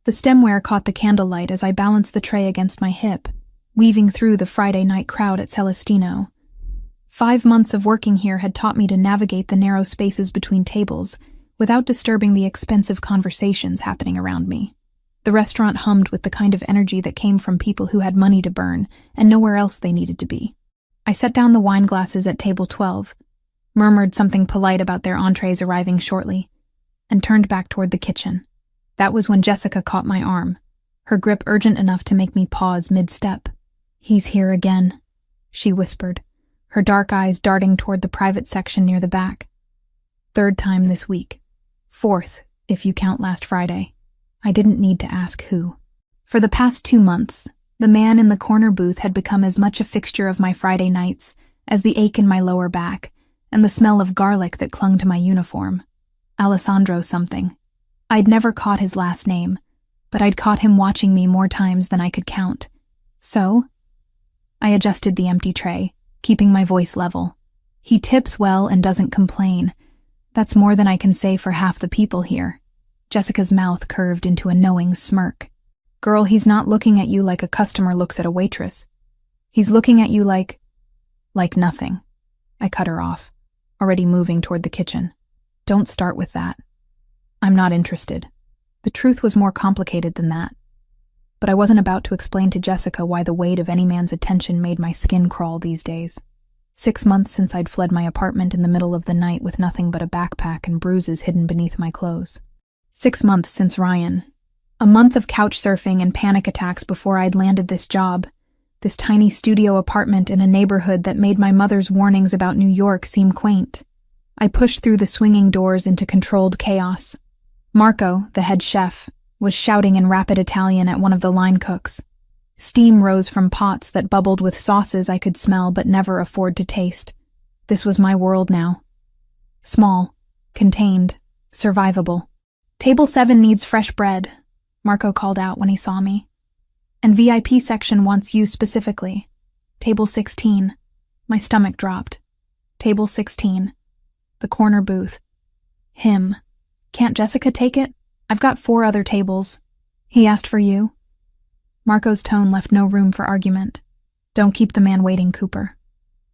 The stemware caught the candlelight as I balanced the tray against my hip, weaving through the Friday night crowd at Celestino. 5 months of working here had taught me to navigate the narrow spaces between tables without disturbing the expensive conversations happening around me. The restaurant hummed with the kind of energy that came from people who had money to burn and nowhere else they needed to be. I set down the wine glasses at table 12, murmured something polite about their entrees arriving shortly, and turned back toward the kitchen. That was when Jessica caught my arm, her grip urgent enough to make me pause mid-step. "He's here again," she whispered, her dark eyes darting toward the private section near the back. "Third time this week. Fourth, if you count last Friday." I didn't need to ask who. For the past 2 months, the man in the corner booth had become as much a fixture of my Friday nights as the ache in my lower back and the smell of garlic that clung to my uniform. Alessandro something. I'd never caught his last name, but I'd caught him watching me more times than I could count. So? I adjusted the empty tray, keeping my voice level. He tips well and doesn't complain. That's more than I can say for half the people here. Jessica's mouth curved into a knowing smirk. "Girl, he's not looking at you like a customer looks at a waitress. He's looking at you like nothing." I cut her off, already moving toward the kitchen. "Don't start with that. I'm not interested." The truth was more complicated than that. But I wasn't about to explain to Jessica why the weight of any man's attention made my skin crawl these days. 6 months since I'd fled my apartment in the middle of the night with nothing but a backpack and bruises hidden beneath my clothes. 6 months since Ryan. A month of couch surfing and panic attacks before I'd landed this job, this tiny studio apartment in a neighborhood that made my mother's warnings about New York seem quaint. I pushed through the swinging doors into controlled chaos. Marco, the head chef, was shouting in rapid Italian at one of the line cooks. Steam rose from pots that bubbled with sauces I could smell but never afford to taste. This was my world now. Small, contained, survivable. "Table 7 needs fresh bread," Marco called out when he saw me. "And VIP section wants you specifically. Table 16. My stomach dropped. Table 16. The corner booth. Him. "Can't Jessica take it? I've got 4 other tables." "He asked for you." Marco's tone left no room for argument. "Don't keep the man waiting, Cooper.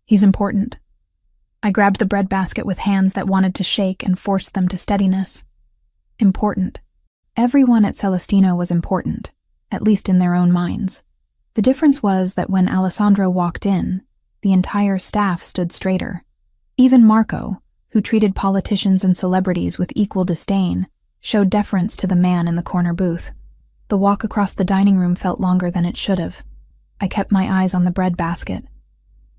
He's important." I grabbed the breadbasket with hands that wanted to shake and forced them to steadiness. Important. Everyone at Celestino was important, at least in their own minds. The difference was that when Alessandro walked in, the entire staff stood straighter. Even Marco, who treated politicians and celebrities with equal disdain, showed deference to the man in the corner booth. The walk across the dining room felt longer than it should have. I kept my eyes on the breadbasket,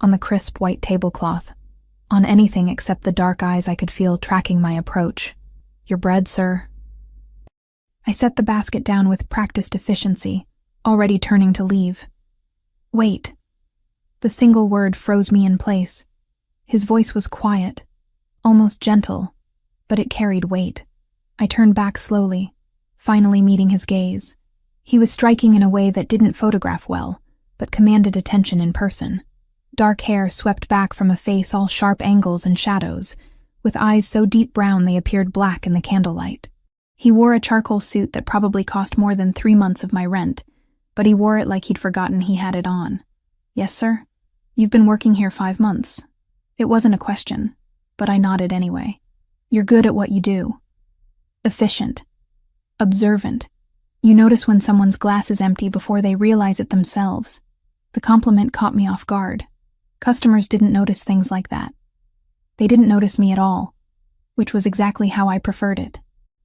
on the crisp white tablecloth, on anything except the dark eyes I could feel tracking my approach. "Your bread, sir." I set the basket down with practiced efficiency, already turning to leave. "Wait." The single word froze me in place. His voice was quiet, almost gentle, but it carried weight. I turned back slowly, finally meeting his gaze. He was striking in a way that didn't photograph well, but commanded attention in person. Dark hair swept back from a face all sharp angles and shadows, with eyes so deep brown they appeared black in the candlelight. He wore a charcoal suit that probably cost more than 3 months of my rent, but he wore it like he'd forgotten he had it on. "Yes, sir? You've been working here 5 months." It wasn't a question, but I nodded anyway. "You're good at what you do. Efficient. Observant. You notice when someone's glass is empty before they realize it themselves." The compliment caught me off guard. Customers didn't notice things like that. They didn't notice me at all, which was exactly how I preferred it.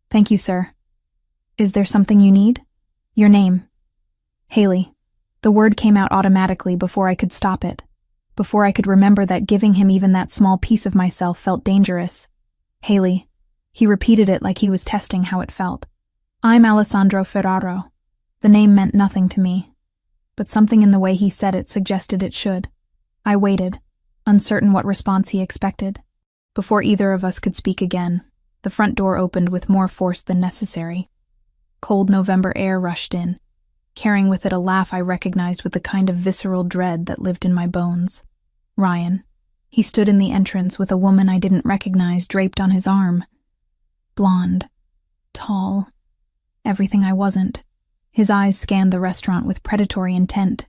"Thank you, sir. Is there something you need?" "Your name." "Haley." The word came out automatically before I could stop it, before I could remember that giving him even that small piece of myself felt dangerous. "Haley." He repeated it like he was testing how it felt. "I'm Alessandro Ferraro." The name meant nothing to me, but something in the way he said it suggested it should. I waited, uncertain what response he expected. Before either of us could speak again, the front door opened with more force than necessary. Cold November air rushed in, carrying with it a laugh I recognized with the kind of visceral dread that lived in my bones. Ryan. He stood in the entrance with a woman I didn't recognize draped on his arm. Blonde. Tall. Everything I wasn't. His eyes scanned the restaurant with predatory intent,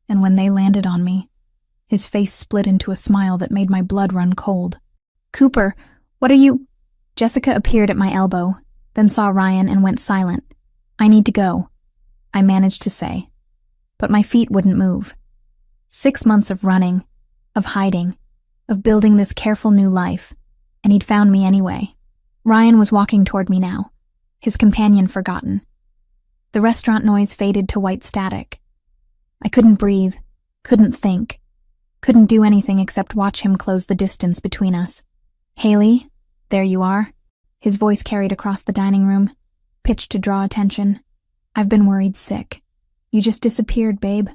and when they landed on me, his face split into a smile that made my blood run cold. "Cooper, what are you—" Jessica appeared at my elbow, then saw Ryan and went silent. "I need to go," I managed to say, but my feet wouldn't move. 6 months of running, of hiding, of building this careful new life, and he'd found me anyway. Ryan was walking toward me now, his companion forgotten. The restaurant noise faded to white static. I couldn't breathe, couldn't think, couldn't do anything except watch him close the distance between us. "Haley, there you are." His voice carried across the dining room, pitched to draw attention. "I've been worried sick. You just disappeared, babe."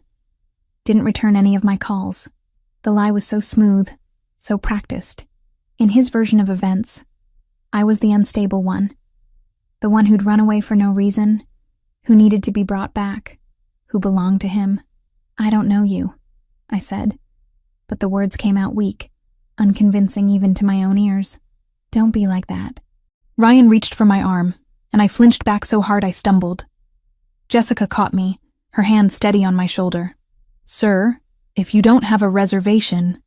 Didn't return any of my calls. The lie was so smooth, so practiced. In his version of events, I was the unstable one. The one who'd run away for no reason, who needed to be brought back, who belonged to him. "I don't know you," I said, but the words came out weak, unconvincing even to my own ears. "Don't be like that." Ryan reached for my arm, and I flinched back so hard I stumbled. Jessica caught me, her hand steady on my shoulder. "Sir, if you don't have a reservation—"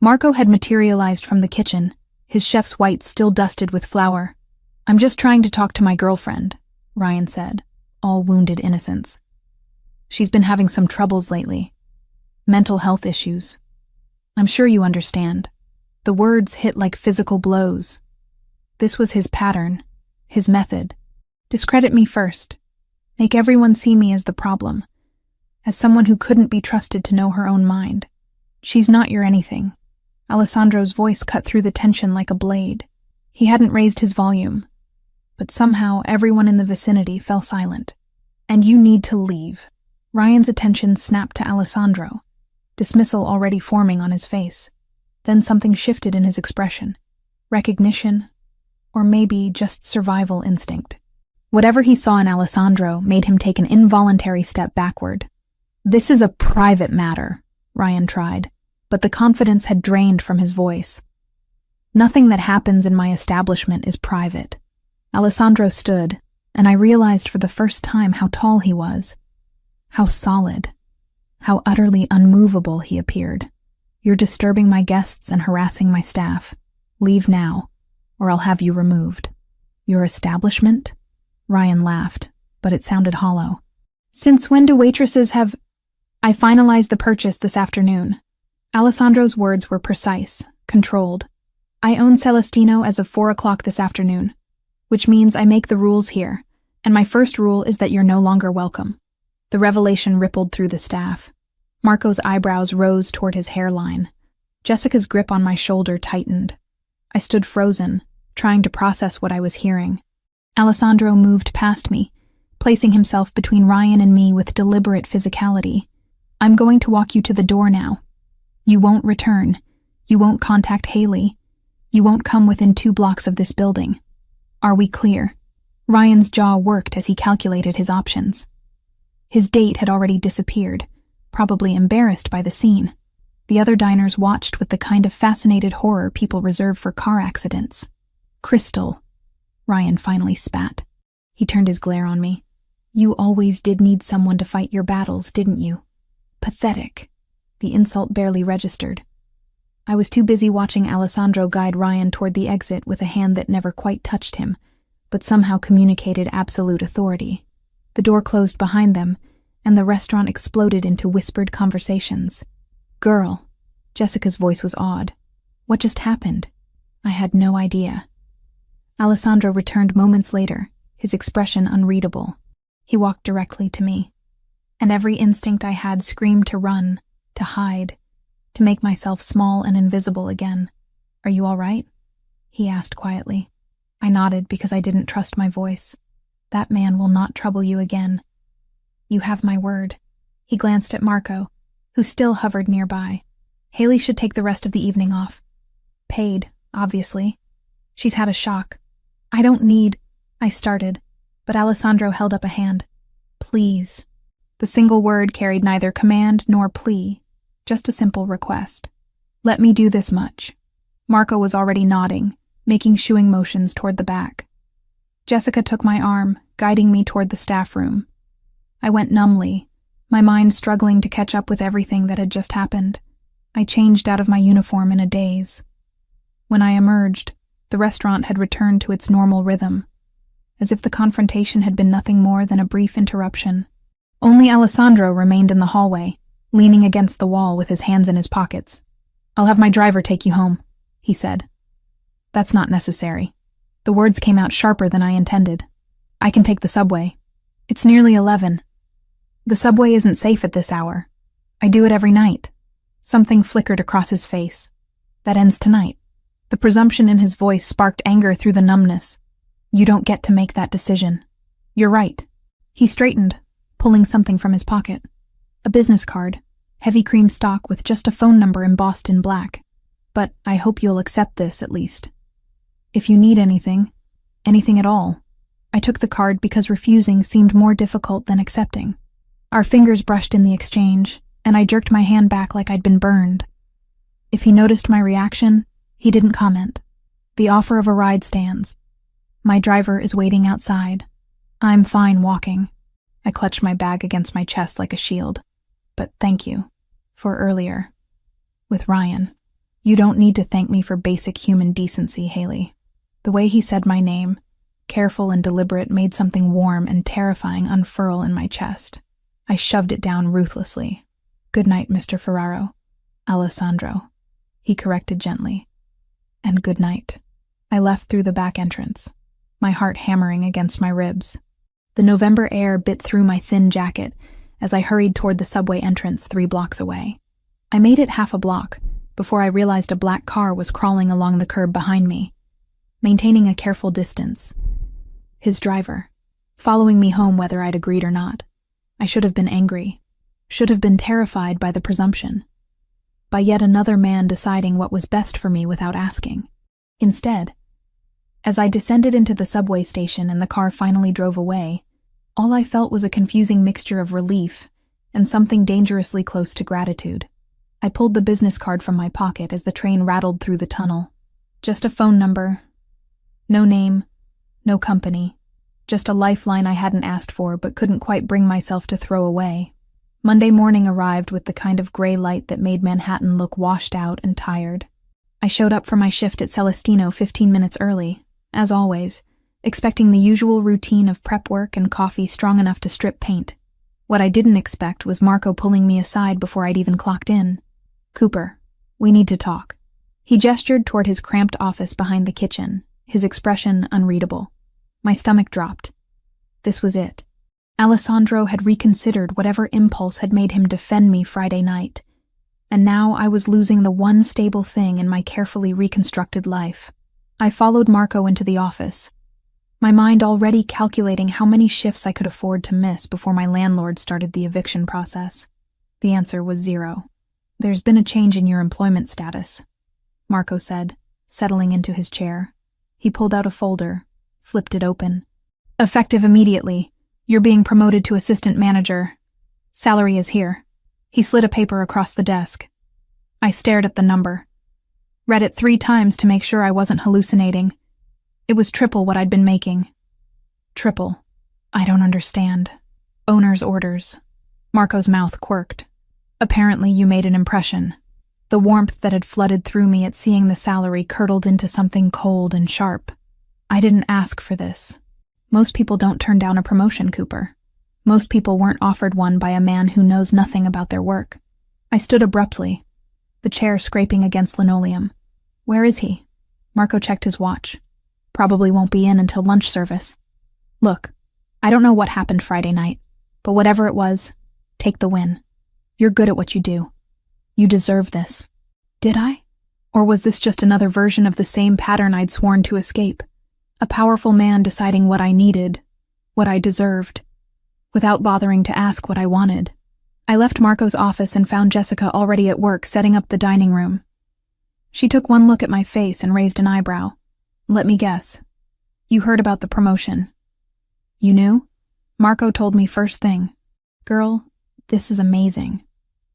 Marco had materialized from the kitchen, his chef's whites still dusted with flour. "I'm just trying to talk to my girlfriend," Ryan said, all wounded innocence. "She's been having some troubles lately. Mental health issues. I'm sure you understand." The words hit like physical blows. This was his pattern, his method. Discredit me first. Make everyone see me as the problem, as someone who couldn't be trusted to know her own mind. "She's not your anything." Alessandro's voice cut through the tension like a blade. He hadn't raised his volume, but somehow everyone in the vicinity fell silent. "And you need to leave." Ryan's attention snapped to Alessandro, dismissal already forming on his face. Then something shifted in his expression. Recognition, or maybe just survival instinct. Whatever he saw in Alessandro made him take an involuntary step backward. "This is a private matter," Ryan tried, but the confidence had drained from his voice. "Nothing that happens in my establishment is private." Alessandro stood, and I realized for the first time how tall he was, how solid, how utterly unmovable he appeared. "You're disturbing my guests and harassing my staff. Leave now, or I'll have you removed." "Your establishment?" Ryan laughed, but it sounded hollow. "Since when do waitresses have—" "I finalized the purchase this afternoon." Alessandro's words were precise, controlled. "I own Celestino as of 4 o'clock this afternoon, which means I make the rules here, and my first rule is that you're no longer welcome." The revelation rippled through the staff. Marco's eyebrows rose toward his hairline. Jessica's grip on my shoulder tightened. I stood frozen, trying to process what I was hearing. Alessandro moved past me, placing himself between Ryan and me with deliberate physicality. "I'm going to walk you to the door now. You won't return. You won't contact Haley. You won't come within 2 blocks of this building. Are we clear?" Ryan's jaw worked as he calculated his options. His date had already disappeared, probably embarrassed by the scene. The other diners watched with the kind of fascinated horror people reserve for car accidents. "Crystal," Ryan finally spat. He turned his glare on me. "You always did need someone to fight your battles, didn't you?" Pathetic. The insult barely registered. I was too busy watching Alessandro guide Ryan toward the exit with a hand that never quite touched him, but somehow communicated absolute authority. The door closed behind them, and the restaurant exploded into whispered conversations. "Girl," Jessica's voice was awed. "What just happened?" I had no idea. Alessandro returned moments later, his expression unreadable. He walked directly to me, and every instinct I had screamed to run, to hide, to make myself small and invisible again. "Are you all right?" he asked quietly. I nodded because I didn't trust my voice. "That man will not trouble you again. You have my word." He glanced at Marco, who still hovered nearby. "Haley should take the rest of the evening off. Paid, obviously. She's had a shock." "I don't need—" I started, but Alessandro held up a hand. "Please." The single word carried neither command nor plea, just a simple request. "Let me do this much." Marco was already nodding, making shooing motions toward the back. Jessica took my arm, guiding me toward the staff room. I went numbly, my mind struggling to catch up with everything that had just happened. I changed out of my uniform in a daze. When I emerged, the restaurant had returned to its normal rhythm, as if the confrontation had been nothing more than a brief interruption. Only Alessandro remained in the hallway, leaning against the wall with his hands in his pockets. "I'll have my driver take you home," he said. "That's not necessary." The words came out sharper than I intended. "I can take the subway. It's nearly 11. The subway isn't safe at this hour. I do it every night." Something flickered across his face. "That ends tonight." The presumption in his voice sparked anger through the numbness. "You don't get to make that decision." "You're right." He straightened, pulling something from his pocket. A business card, heavy cream stock with just a phone number embossed in black. "But I hope you'll accept this, at least. If you need anything at all." I took the card because refusing seemed more difficult than accepting. Our fingers brushed in the exchange, and I jerked my hand back like I'd been burned. If he noticed my reaction, he didn't comment. "The offer of a ride stands. My driver is waiting outside. I'm fine walking." I clutched my bag against my chest like a shield. "But thank you. For earlier. With Ryan. You don't need to thank me for basic human decency, Haley." The way he said my name, careful and deliberate, made something warm and terrifying unfurl in my chest. I shoved it down ruthlessly. "Good night, Mr. Ferraro." "Alessandro," he corrected gently. "And good night." I left through the back entrance, my heart hammering against my ribs. The November air bit through my thin jacket as I hurried toward the subway entrance 3 blocks away. I made it half a block before I realized a black car was crawling along the curb behind me, maintaining a careful distance. His driver, following me home whether I'd agreed or not. I should have been angry, should have been terrified by the presumption, by yet another man deciding what was best for me without asking. Instead, as I descended into the subway station and the car finally drove away, all I felt was a confusing mixture of relief and something dangerously close to gratitude. I pulled the business card from my pocket as the train rattled through the tunnel. Just a phone number. No name, no company. Just a lifeline I hadn't asked for but couldn't quite bring myself to throw away. Monday morning arrived with the kind of gray light that made Manhattan look washed out and tired. I showed up for my shift at Celestino 15 minutes early, as always, expecting the usual routine of prep work and coffee strong enough to strip paint. What I didn't expect was Marco pulling me aside before I'd even clocked in. "Cooper, we need to talk." He gestured toward his cramped office behind the kitchen, his expression unreadable. My stomach dropped. This was it. Alessandro had reconsidered whatever impulse had made him defend me Friday night, and now I was losing the one stable thing in my carefully reconstructed life. I followed Marco into the office, my mind already calculating how many shifts I could afford to miss before my landlord started the eviction process. The answer was 0. "There's been a change in your employment status," Marco said, settling into his chair. He pulled out a folder, flipped it open. "Effective immediately. You're being promoted to assistant manager. Salary is here." He slid a paper across the desk. I stared at the number. Read it 3 times to make sure I wasn't hallucinating. It was triple what I'd been making. Triple. I don't understand. Owner's orders. Marco's mouth quirked. "Apparently you made an impression." The warmth that had flooded through me at seeing the salary curdled into something cold and sharp. I didn't ask for this. Most people don't turn down a promotion, Cooper. Most people weren't offered one by a man who knows nothing about their work. I stood abruptly, the chair scraping against linoleum. "Where is he?" Marco checked his watch. "Probably won't be in until lunch service." "Look, I don't know what happened Friday night, but whatever it was, take the win. You're good at what you do. You deserve this." Did I? Or was this just another version of the same pattern I'd sworn to escape? A powerful man deciding what I needed, what I deserved, without bothering to ask what I wanted. I left Marco's office and found Jessica already at work setting up the dining room. She took one look at my face and raised an eyebrow. "Let me guess. You heard about the promotion." "You knew?" Marco told me first thing. "Girl, this is amazing.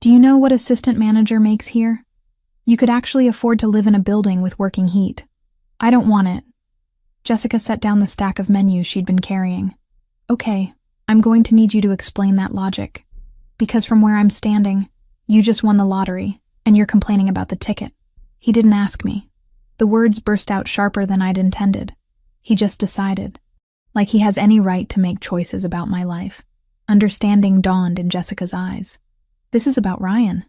Do you know what assistant manager makes here? You could actually afford to live in a building with working heat. I don't want it." Jessica set down the stack of menus she'd been carrying. "Okay, I'm going to need you to explain that logic. Because from where I'm standing, you just won the lottery, and you're complaining about the ticket. He didn't ask me. The words burst out sharper than I'd intended. He just decided. Like he has any right to make choices about my life. Understanding dawned in Jessica's eyes. This is about Ryan.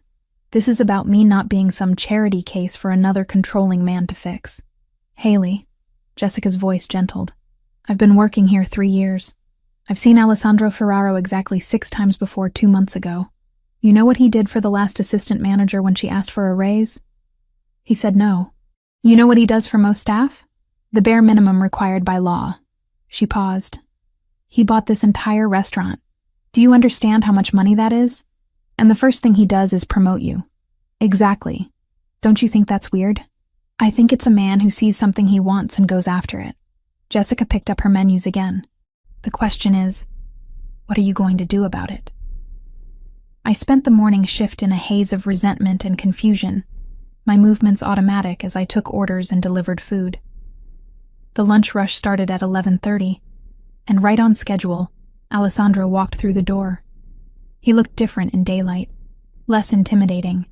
This is about me not being some charity case for another controlling man to fix. Haley, Jessica's voice gentled. I've been working here 3 years. I've seen Alessandro Ferraro exactly 6 times before 2 months ago. You know what he did for the last assistant manager when she asked for a raise? He said no. You know what he does for most staff? The bare minimum required by law. She paused. He bought this entire restaurant. Do you understand how much money that is? And the first thing he does is promote you. Exactly. Don't you think that's weird? I think it's a man who sees something he wants and goes after it. Jessica picked up her menus again. The question is, what are you going to do about it? I spent the morning shift in a haze of resentment and confusion, my movements automatic as I took orders and delivered food. The lunch rush started at 11:30, and right on schedule, Alessandro walked through the door. He looked different in daylight, less intimidating,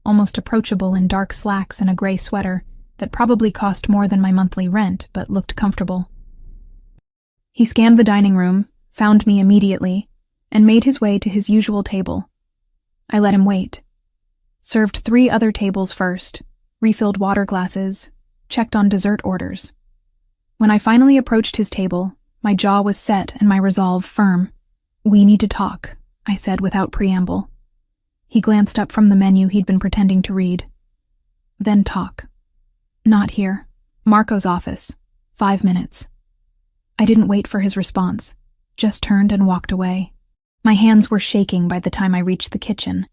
almost approachable in dark slacks and a gray sweater that probably cost more than my monthly rent but looked comfortable. He scanned the dining room, found me immediately, and made his way to his usual table. I let him wait. Served 3 other tables first, refilled water glasses, checked on dessert orders. When I finally approached his table, my jaw was set and my resolve firm. We need to talk, I said without preamble. He glanced up from the menu he'd been pretending to read. Then talk. Not here. Marco's office. 5 minutes. I didn't wait for his response, just turned and walked away. My hands were shaking by the time I reached the kitchen,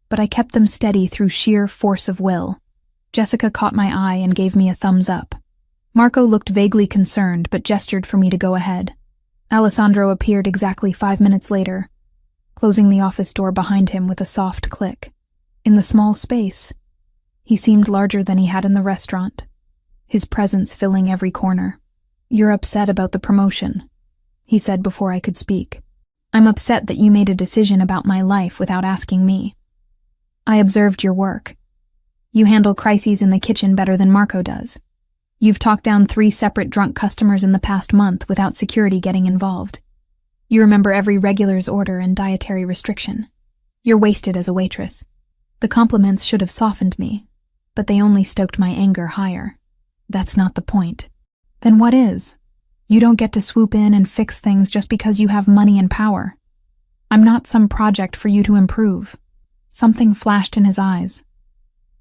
but I kept them steady through sheer force of will. Jessica caught my eye and gave me a thumbs up. Marco looked vaguely concerned but gestured for me to go ahead. Alessandro appeared exactly 5 minutes later, closing the office door behind him with a soft click. In the small space, he seemed larger than he had in the restaurant, his presence filling every corner. You're upset about the promotion, he said before I could speak. I'm upset that you made a decision about my life without asking me. I observed your work. You handle crises in the kitchen better than Marco does. You've talked down 3 separate drunk customers in the past month without security getting involved. You remember every regular's order and dietary restriction. You're wasted as a waitress. The compliments should have softened me, but they only stoked my anger higher. That's not the point. Then what is? You don't get to swoop in and fix things just because you have money and power. I'm not some project for you to improve. Something flashed in his eyes.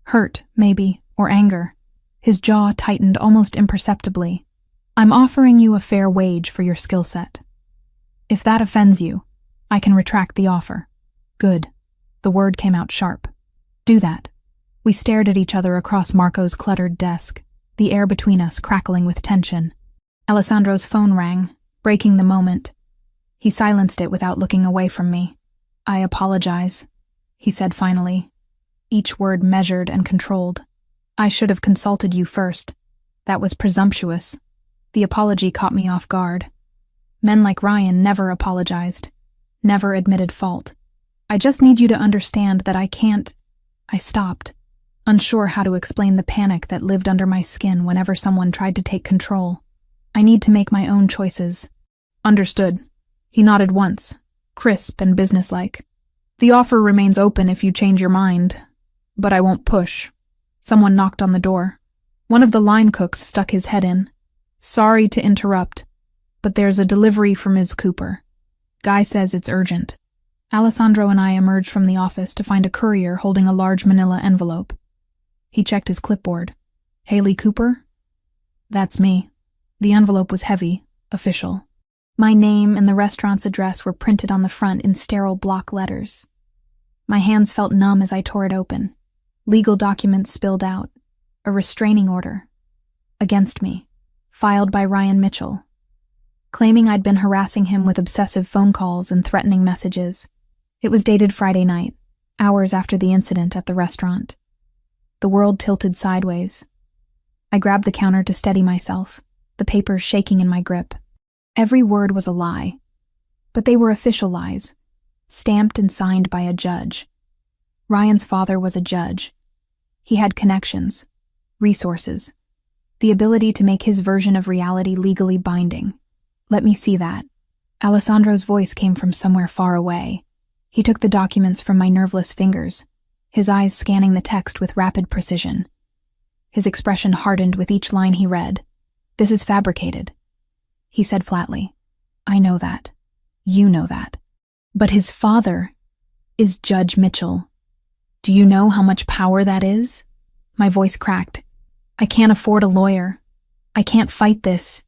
Hurt, maybe, or anger. His jaw tightened almost imperceptibly. I'm offering you a fair wage for your skill set. If that offends you, I can retract the offer. Good. The word came out sharp. Do that. We stared at each other across Marco's cluttered desk, the air between us crackling with tension. Alessandro's phone rang, breaking the moment. He silenced it without looking away from me. I apologize, he said finally, each word measured and controlled. I should have consulted you first. That was presumptuous. The apology caught me off guard. Men like Ryan never apologized, never admitted fault. I just need you to understand that I can't. I stopped, unsure how to explain the panic that lived under my skin whenever someone tried to take control. I need to make my own choices. Understood. He nodded once, crisp and businesslike. The offer remains open if you change your mind, but I won't push. Someone knocked on the door. One of the line cooks stuck his head in. Sorry to interrupt, but there's a delivery for Ms. Cooper. Guy says it's urgent. Alessandro and I emerged from the office to find a courier holding a large manila envelope. He checked his clipboard. Haley Cooper? That's me. The envelope was heavy, official. My name and the restaurant's address were printed on the front in sterile block letters. My hands felt numb as I tore it open. Legal documents spilled out. A restraining order. Against me. Filed by Ryan Mitchell. Claiming I'd been harassing him with obsessive phone calls and threatening messages. It was dated Friday night, hours after the incident at the restaurant. The world tilted sideways. I grabbed the counter to steady myself, the papers shaking in my grip. Every word was a lie. But they were official lies, stamped and signed by a judge. Ryan's father was a judge. He had connections, resources, the ability to make his version of reality legally binding. Let me see that. Alessandro's voice came from somewhere far away. He took the documents from my nerveless fingers, his eyes scanning the text with rapid precision. His expression hardened with each line he read. "This is fabricated," he said flatly. "I know that. You know that. But his father is Judge Mitchell. Do you know how much power that is?" My voice cracked. "I can't afford a lawyer. I can't fight this.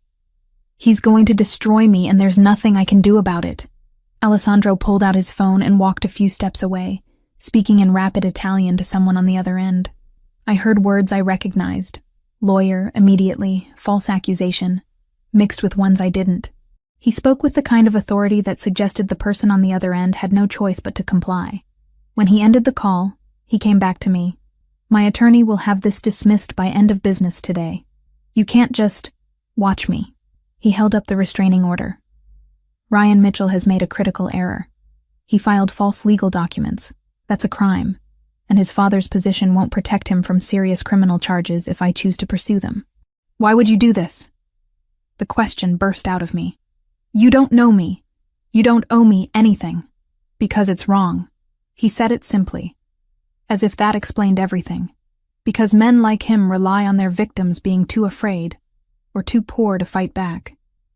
He's going to destroy me, and there's nothing I can do about it." Alessandro pulled out his phone and walked a few steps away, speaking in rapid Italian to someone on the other end. I heard words I recognized. Lawyer, immediately, false accusation, mixed with ones I didn't. He spoke with the kind of authority that suggested the person on the other end had no choice but to comply. When he ended the call, he came back to me. "My attorney will have this dismissed by end of business today. You can't just watch me." He held up the restraining order. "Ryan Mitchell has made a critical error. He filed false legal documents. That's a crime, and his father's position won't protect him from serious criminal charges if I choose to pursue them." "Why would you do this?" The question burst out of me. "You don't know me. You don't owe me anything. Because it's wrong." He said it simply, as if that explained everything. Because men like him rely on their victims being too afraid or too poor to fight back,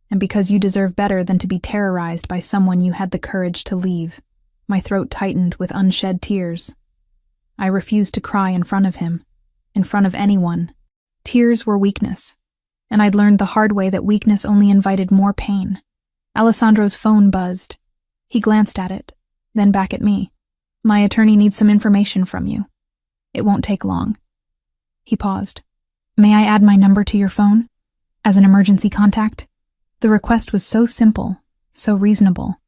and because you deserve better than to be terrorized by someone you had the courage to leave. My throat tightened with unshed tears. I refused to cry in front of him, in front of anyone. Tears were weakness, and I'd learned the hard way that weakness only invited more pain. Alessandro's phone buzzed. He glanced at it, then back at me. "My attorney needs some information from you. It won't take long." He paused. "May I add my number to your phone? As an emergency contact?" The request was so simple, so reasonable,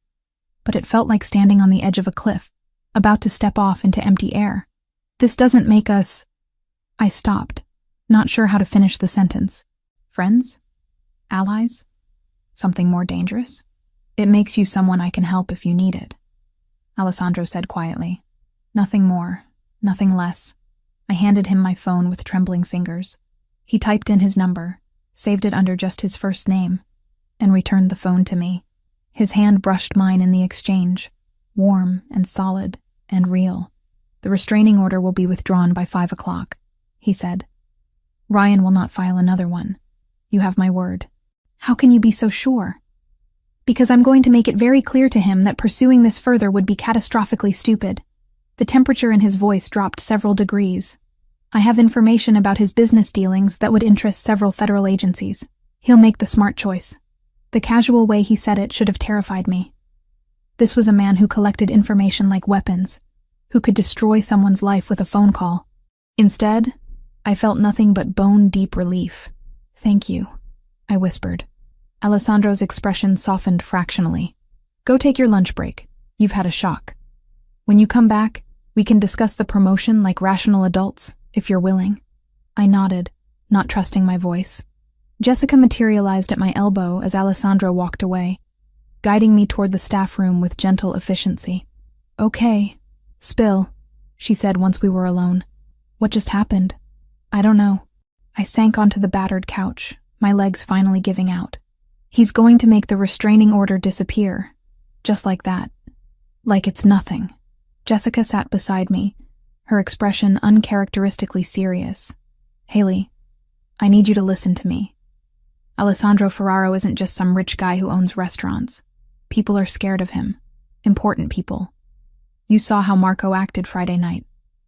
but it felt like standing on the edge of a cliff, about to step off into empty air. "This doesn't make us—" I stopped, not sure how to finish the sentence. "Friends? Allies? Something more dangerous?" "It makes you someone I can help if you need it," Alessandro said quietly. "Nothing more, nothing less." I handed him my phone with trembling fingers. He typed in his number, saved it under just his first name, and returned the phone to me. His hand brushed mine in the exchange, warm and solid and real. "The restraining order will be withdrawn by 5 o'clock, he said. "Ryan will not file another one. You have my word." "How can you be so sure?" "Because I'm going to make it very clear to him that pursuing this further would be catastrophically stupid." The temperature in his voice dropped several degrees. "I have information about his business dealings that would interest several federal agencies. He'll make the smart choice." The casual way he said it should have terrified me. This was a man who collected information like weapons, who could destroy someone's life with a phone call. Instead, I felt nothing but bone-deep relief. "Thank you," I whispered. Alessandro's expression softened fractionally. "Go take your lunch break. You've had a shock. When you come back, we can discuss the promotion like rational adults, if you're willing." I nodded, not trusting my voice. Jessica materialized at my elbow as Alessandro walked away, guiding me toward the staff room with gentle efficiency. "Okay, spill," she said once we were alone. "What just happened?" "I don't know." I sank onto the battered couch, my legs finally giving out. "He's going to make the restraining order disappear. Just like that. Like it's nothing." Jessica sat beside me, her expression uncharacteristically serious. "Haley, I need you to listen to me. Alessandro Ferraro isn't just some rich guy who owns restaurants. People are scared of him. Important people. You saw how Marco acted Friday night.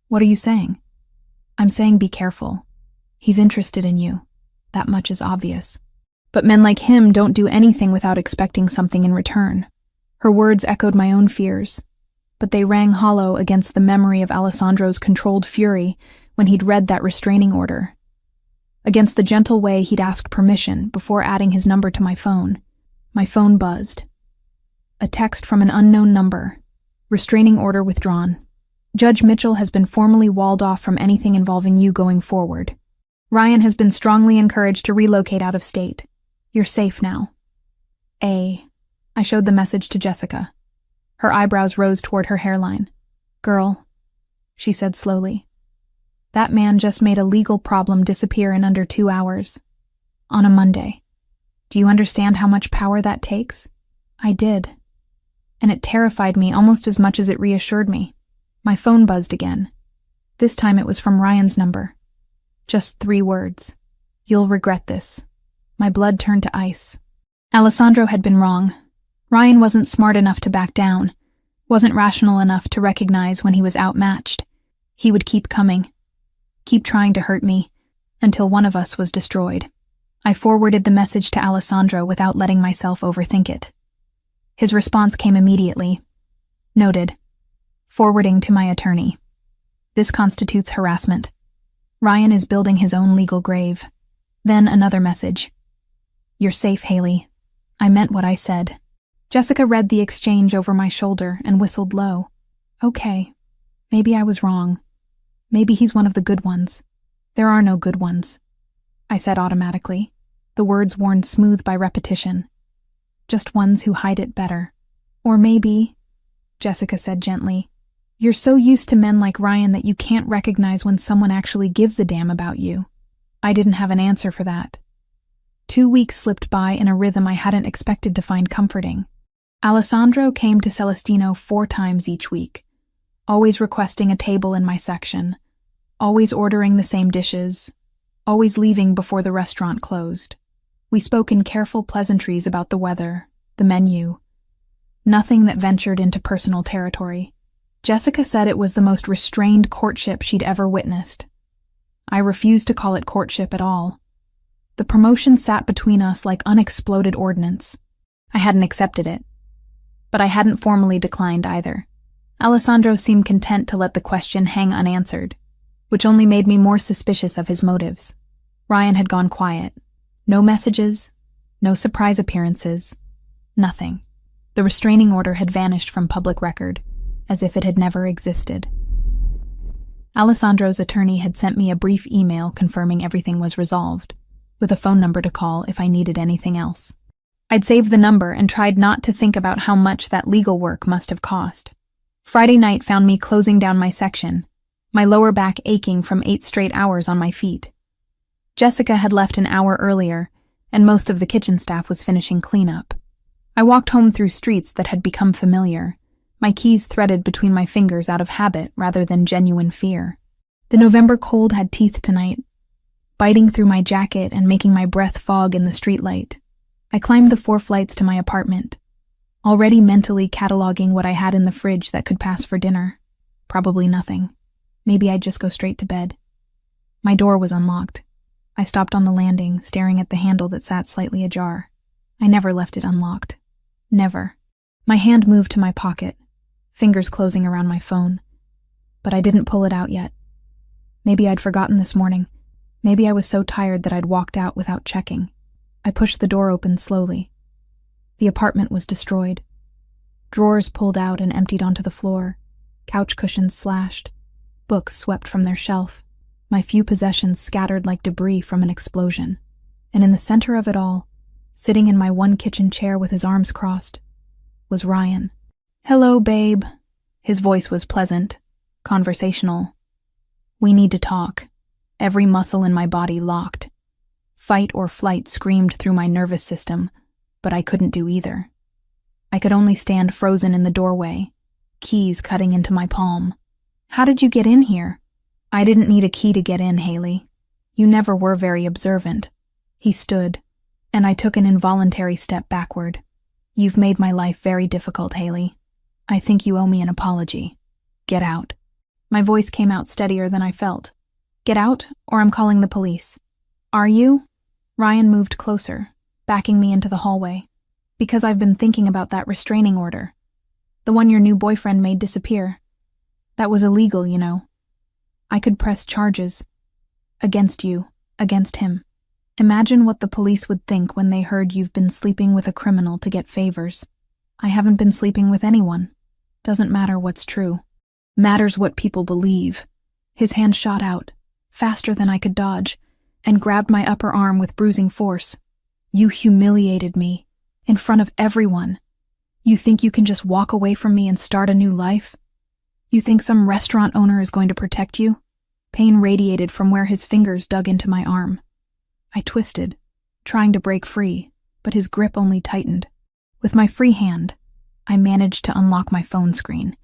What are you saying?" "I'm saying be careful. He's interested in you. That much is obvious. But men like him don't do anything without expecting something in return." Her words echoed my own fears, but they rang hollow against the memory of Alessandro's controlled fury when he'd read that restraining order, against the gentle way he'd asked permission before adding his number to my phone. My phone buzzed. A text from an unknown number. "Restraining order withdrawn. Judge Mitchell has been formally walled off from anything involving you going forward. Ryan has been strongly encouraged to relocate out of state. You're safe now. A." I showed the message to Jessica. Her eyebrows rose toward her hairline. "Girl," she said slowly, "that man just made a legal problem disappear in under 2 hours. On a Monday. Do you understand how much power that takes?" I did. And it terrified me almost as much as it reassured me. My phone buzzed again. This time it was from Ryan's number. Just 3 words. "You'll regret this." My blood turned to ice. Alessandro had been wrong. Ryan wasn't smart enough to back down, wasn't rational enough to recognize when he was outmatched. He would keep coming, keep trying to hurt me, until one of us was destroyed. I forwarded the message to Alessandro without letting myself overthink it. His response came immediately. "Noted. Forwarding to my attorney. This constitutes harassment. Ryan is building his own legal grave." Then another message. "You're safe, Haley. I meant what I said." Jessica read the exchange over my shoulder and whistled low. "Okay. Maybe I was wrong. Maybe he's one of the good ones. There are no good ones," I said automatically, the words worn smooth by repetition. "Just ones who hide it better. Or maybe," Jessica said gently, "you're so used to men like Ryan that you can't recognize when someone actually gives a damn about you." I didn't have an answer for that. 2 weeks slipped by in a rhythm I hadn't expected to find comforting. Alessandro came to Celestino 4 times each week, always requesting a table in my section, always ordering the same dishes, always leaving before the restaurant closed. We spoke in careful pleasantries about the weather, the menu, nothing that ventured into personal territory. Jessica said it was the most restrained courtship she'd ever witnessed. I refused to call it courtship at all. The promotion sat between us like unexploded ordnance. I hadn't accepted it, but I hadn't formally declined either. Alessandro seemed content to let the question hang unanswered, which only made me more suspicious of his motives. Ryan had gone quiet. No messages, no surprise appearances, nothing. The restraining order had vanished from public record, as if it had never existed. Alessandro's attorney had sent me a brief email confirming everything was resolved, with a phone number to call if I needed anything else. I'd saved the number and tried not to think about how much that legal work must have cost. Friday night found me closing down my section, my lower back aching from 8 straight hours on my feet. Jessica had left an hour earlier, and most of the kitchen staff was finishing cleanup. I walked home through streets that had become familiar, my keys threaded between my fingers out of habit rather than genuine fear. The November cold had teeth tonight, biting through my jacket and making my breath fog in the streetlight. I climbed the 4 flights to my apartment, already mentally cataloging what I had in the fridge that could pass for dinner. Probably nothing. Maybe I'd just go straight to bed. My door was unlocked. I stopped on the landing, staring at the handle that sat slightly ajar. I never left it unlocked. Never. My hand moved to my pocket, fingers closing around my phone. But I didn't pull it out yet. Maybe I'd forgotten this morning. Maybe I was so tired that I'd walked out without checking. I pushed the door open slowly. The apartment was destroyed. Drawers pulled out and emptied onto the floor, couch cushions slashed, books swept from their shelf, my few possessions scattered like debris from an explosion. And in the center of it all, sitting in my one kitchen chair with his arms crossed, was Ryan. "Hello, babe." His voice was pleasant, conversational. "We need to talk." Every muscle in my body locked. Fight or flight screamed through my nervous system, but I couldn't do either. I could only stand frozen in the doorway, keys cutting into my palm. "How did you get in here?" "I didn't need a key to get in, Haley. You never were very observant." He stood, and I took an involuntary step backward. "You've made my life very difficult, Haley. I think you owe me an apology. Get out." My voice came out steadier than I felt. "Get out, or I'm calling the police." "Are you?" Ryan moved closer, backing me into the hallway. "Because I've been thinking about that restraining order. The one your new boyfriend made disappear. That was illegal, you know. I could press charges. Against you, against him. Imagine what the police would think when they heard you've been sleeping with a criminal to get favors. I haven't been sleeping with anyone. Doesn't matter what's true. Matters what people believe." His hand shot out, faster than I could dodge, and grabbed my upper arm with bruising force. "You humiliated me, in front of everyone. You think you can just walk away from me and start a new life? You think some restaurant owner is going to protect you? Pain radiated from where his fingers dug into my arm. I twisted, trying to break free, but his grip only tightened. With my free hand, I managed to unlock my phone screen,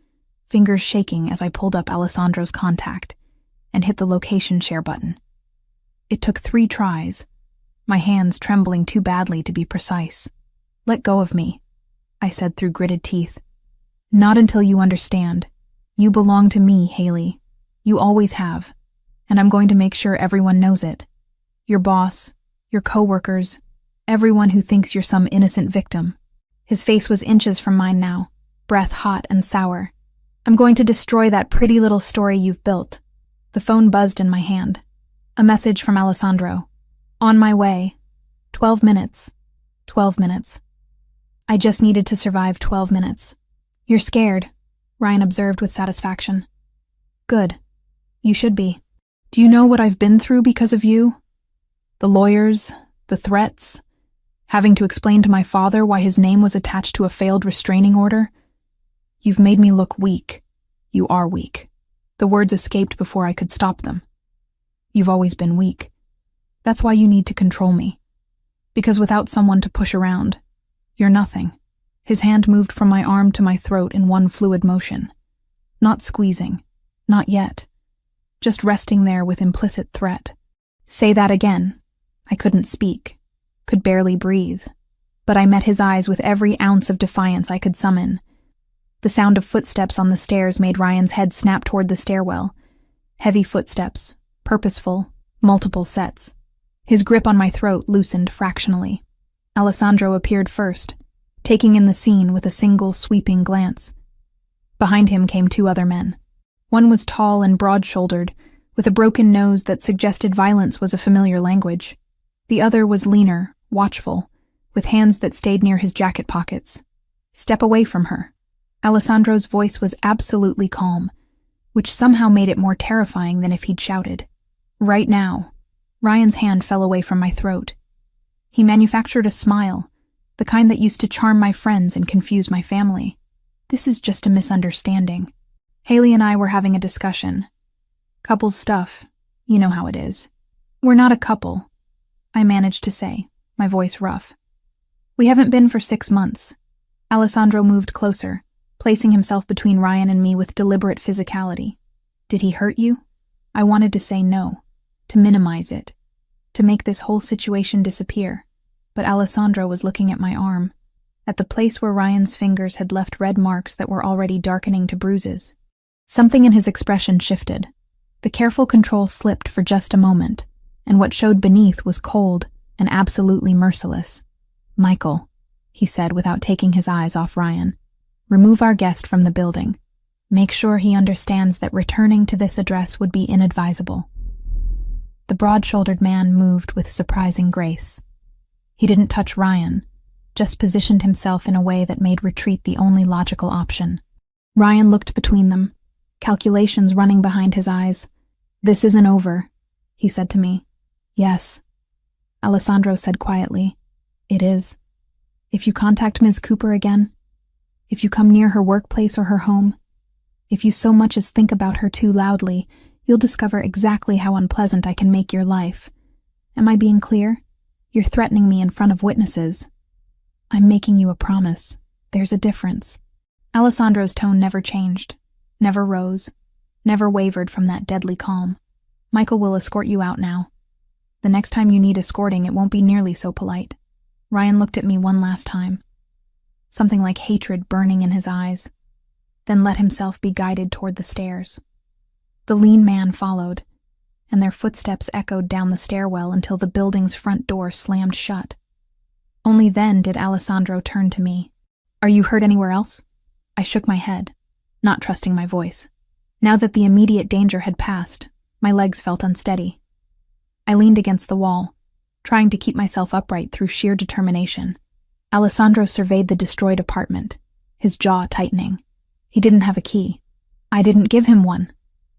fingers shaking as I pulled up Alessandro's contact and hit the location share button. It took 3 tries, my hands trembling too badly to be precise. "Let go of me," I said through gritted teeth. "Not until you understand. You belong to me, Haley. You always have, and I'm going to make sure everyone knows it. Your boss, your coworkers, everyone who thinks you're some innocent victim." His face was inches from mine now, breath hot and sour. "I'm going to destroy that pretty little story you've built." The phone buzzed in my hand. A message from Alessandro. "On my way. 12 minutes. 12 minutes. I just needed to survive 12 minutes. You're scared," Ryan observed with satisfaction. "Good. You should be. Do you know what I've been through because of you? The lawyers, the threats, having to explain to my father why his name was attached to a failed restraining order? You've made me look weak. You are weak." The words escaped before I could stop them. "You've always been weak. That's why you need to control me. Because without someone to push around, you're nothing." His hand moved from my arm to my throat in one fluid motion. Not squeezing. Not yet. Just resting there with implicit threat. "Say that again." I couldn't speak. Could barely breathe. But I met his eyes with every ounce of defiance I could summon. The sound of footsteps on the stairs made Ryan's head snap toward the stairwell. Heavy footsteps, purposeful, multiple sets. His grip on my throat loosened fractionally. Alessandro appeared first, taking in the scene with a single sweeping glance. Behind him came 2 other men. One was tall and broad-shouldered, with a broken nose that suggested violence was a familiar language. The other was leaner, watchful, with hands that stayed near his jacket pockets. "Step away from her." Alessandro's voice was absolutely calm, which somehow made it more terrifying than if he'd shouted. "Right now." Ryan's hand fell away from my throat. He manufactured a smile, the kind that used to charm my friends and confuse my family. "This is just a misunderstanding. Haley and I were having a discussion. Couple stuff, you know how it is. We're not a couple," I managed to say, my voice rough. "We haven't been for 6 months." Alessandro moved closer, placing himself between Ryan and me with deliberate physicality. "Did he hurt you?" I wanted to say no, to minimize it, to make this whole situation disappear, but Alessandro was looking at my arm, at the place where Ryan's fingers had left red marks that were already darkening to bruises. Something in his expression shifted. The careful control slipped for just a moment, and what showed beneath was cold and absolutely merciless. "Michael," he said without taking his eyes off Ryan, "remove our guest from the building. Make sure he understands that returning to this address would be inadvisable." The broad-shouldered man moved with surprising grace. He didn't touch Ryan, just positioned himself in a way that made retreat the only logical option. Ryan looked between them, calculations running behind his eyes. "This isn't over," he said to me. "Yes," Alessandro said quietly. "It is. If you contact Ms. Cooper again, if you come near her workplace or her home, if you so much as think about her too loudly, you'll discover exactly how unpleasant I can make your life. Am I being clear? You're threatening me in front of witnesses. I'm making you a promise. There's a difference." Alessandro's tone never changed, never rose, never wavered from that deadly calm. "Michael will escort you out now. The next time you need escorting, it won't be nearly so polite." Ryan looked at me one last time, something like hatred burning in his eyes, then let himself be guided toward the stairs. The lean man followed, and their footsteps echoed down the stairwell until the building's front door slammed shut. Only then did Alessandro turn to me. "Are you hurt anywhere else?" I shook my head, not trusting my voice. Now that the immediate danger had passed, my legs felt unsteady. I leaned against the wall, trying to keep myself upright through sheer determination. Alessandro surveyed the destroyed apartment, his jaw tightening. He didn't have a key. "I didn't give him one,"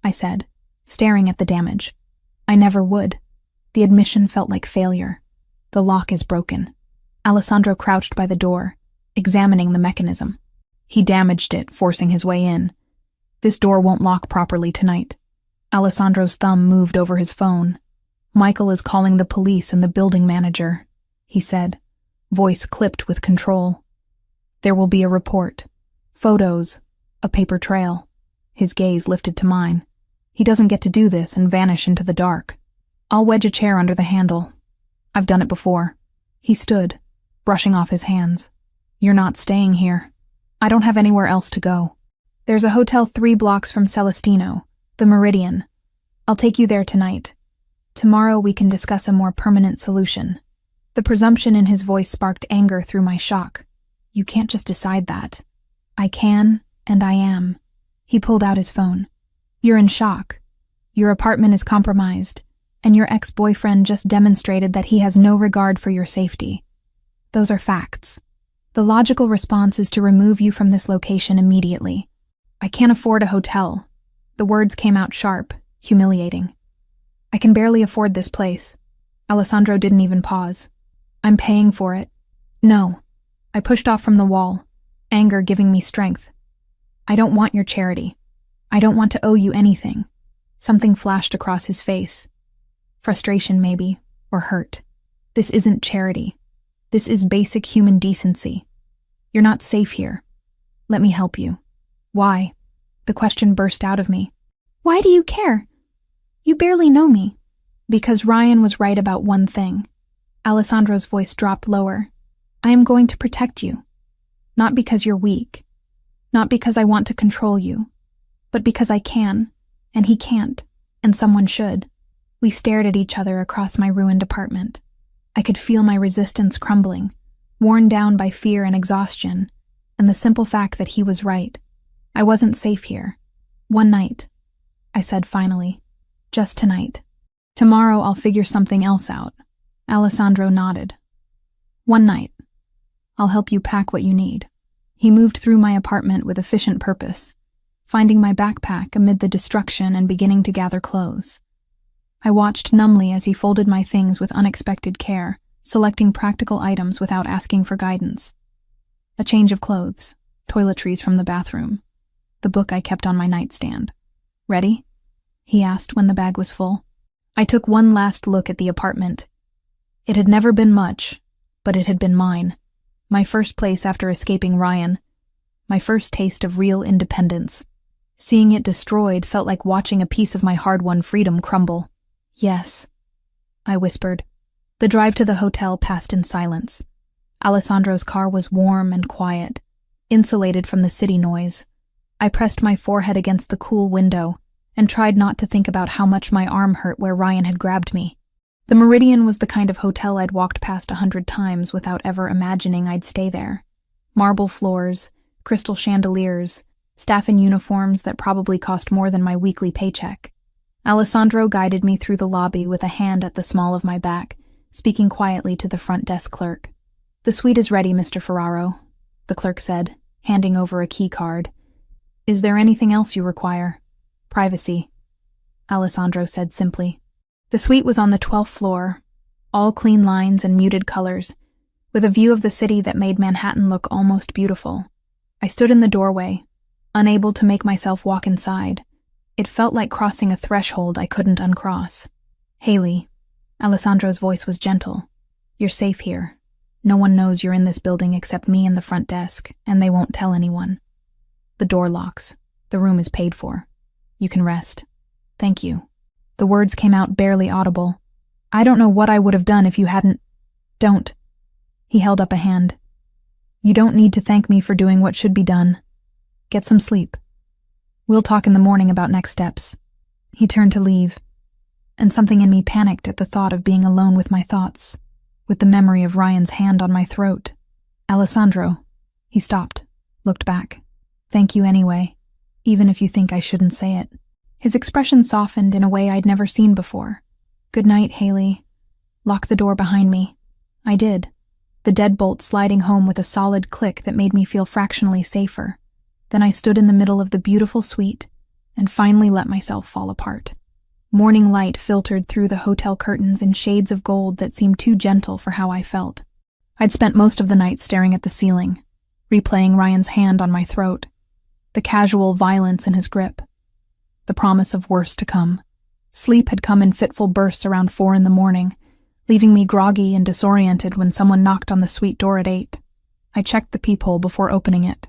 I said, staring at the damage. "I never would." The admission felt like failure. "The lock is broken." Alessandro crouched by the door, examining the mechanism. He damaged it, forcing his way in. This door won't lock properly tonight. Alessandro's thumb moved over his phone. Michael is calling the police and the building manager, he said, voice clipped with control. There will be a report. Photos. A paper trail. His gaze lifted to mine. He doesn't get to do this and vanish into the dark. I'll wedge a chair under the handle. I've done it before. He stood, brushing off his hands. You're not staying here. I don't have anywhere else to go. There's a hotel 3 blocks from Celestino, the Meridian. I'll take you there tonight. Tomorrow we can discuss a more permanent solution. The presumption in his voice sparked anger through my shock. You can't just decide that. I can, and I am. He pulled out his phone. You're in shock. Your apartment is compromised, and your ex-boyfriend just demonstrated that he has no regard for your safety. Those are facts. The logical response is to remove you from this location immediately. I can't afford a hotel. The words came out sharp, humiliating. I can barely afford this place. Alessandro didn't even pause. I'm paying for it. No. I pushed off from the wall, anger giving me strength. I don't want your charity. I don't want to owe you anything. Something flashed across his face. Frustration, maybe, or hurt. This isn't charity. This is basic human decency. You're not safe here. Let me help you. Why? The question burst out of me. Why do you care? You barely know me. Because Ryan was right about one thing. Alessandro's voice dropped lower. I am going to protect you. Not because you're weak. Not because I want to control you. But because I can, and he can't, and someone should. We stared at each other across my ruined apartment. I could feel my resistance crumbling, worn down by fear and exhaustion, and the simple fact that he was right. I wasn't safe here. One night, I said finally. Just tonight. Tomorrow I'll figure something else out. Alessandro nodded. One night. I'll help you pack what you need. He moved through my apartment with efficient purpose, finding my backpack amid the destruction and beginning to gather clothes. I watched numbly as he folded my things with unexpected care, selecting practical items without asking for guidance. A change of clothes, toiletries from the bathroom, the book I kept on my nightstand. Ready? He asked when the bag was full. I took one last look at the apartment. It had never been much, but it had been mine. My first place after escaping Ryan. My first taste of real independence. Seeing it destroyed felt like watching a piece of my hard-won freedom crumble. Yes, I whispered. The drive to the hotel passed in silence. Alessandro's car was warm and quiet, insulated from the city noise. I pressed my forehead against the cool window and tried not to think about how much my arm hurt where Ryan had grabbed me. The Meridian was the kind of hotel I'd walked past 100 times without ever imagining I'd stay there. Marble floors, crystal chandeliers, staff in uniforms that probably cost more than my weekly paycheck. Alessandro guided me through the lobby with a hand at the small of my back, speaking quietly to the front desk clerk. The suite is ready, Mr. Ferraro, the clerk said, handing over a key card. Is there anything else you require? Privacy, Alessandro said simply. The suite was on the 12th floor, all clean lines and muted colors, with a view of the city that made Manhattan look almost beautiful. I stood in the doorway, unable to make myself walk inside. It felt like crossing a threshold I couldn't uncross. Haley, Alessandro's voice was gentle. You're safe here. No one knows you're in this building except me and the front desk, and they won't tell anyone. The door locks. The room is paid for. You can rest. Thank you. The words came out barely audible. I don't know what I would have done if you hadn't... Don't. He held up a hand. You don't need to thank me for doing what should be done. Get some sleep. We'll talk in the morning about next steps. He turned to leave, and something in me panicked at the thought of being alone with my thoughts, with the memory of Ryan's hand on my throat. Alessandro. He stopped, looked back. Thank you anyway, even if you think I shouldn't say it. His expression softened in a way I'd never seen before. Good night, Haley. Lock the door behind me. I did, the deadbolt sliding home with a solid click that made me feel fractionally safer. Then I stood in the middle of the beautiful suite and finally let myself fall apart. Morning light filtered through the hotel curtains in shades of gold that seemed too gentle for how I felt. I'd spent most of the night staring at the ceiling, replaying Ryan's hand on my throat, the casual violence in his grip, the promise of worse to come. Sleep had come in fitful bursts around 4 a.m, leaving me groggy and disoriented when someone knocked on the suite door at 8. I checked the peephole before opening it.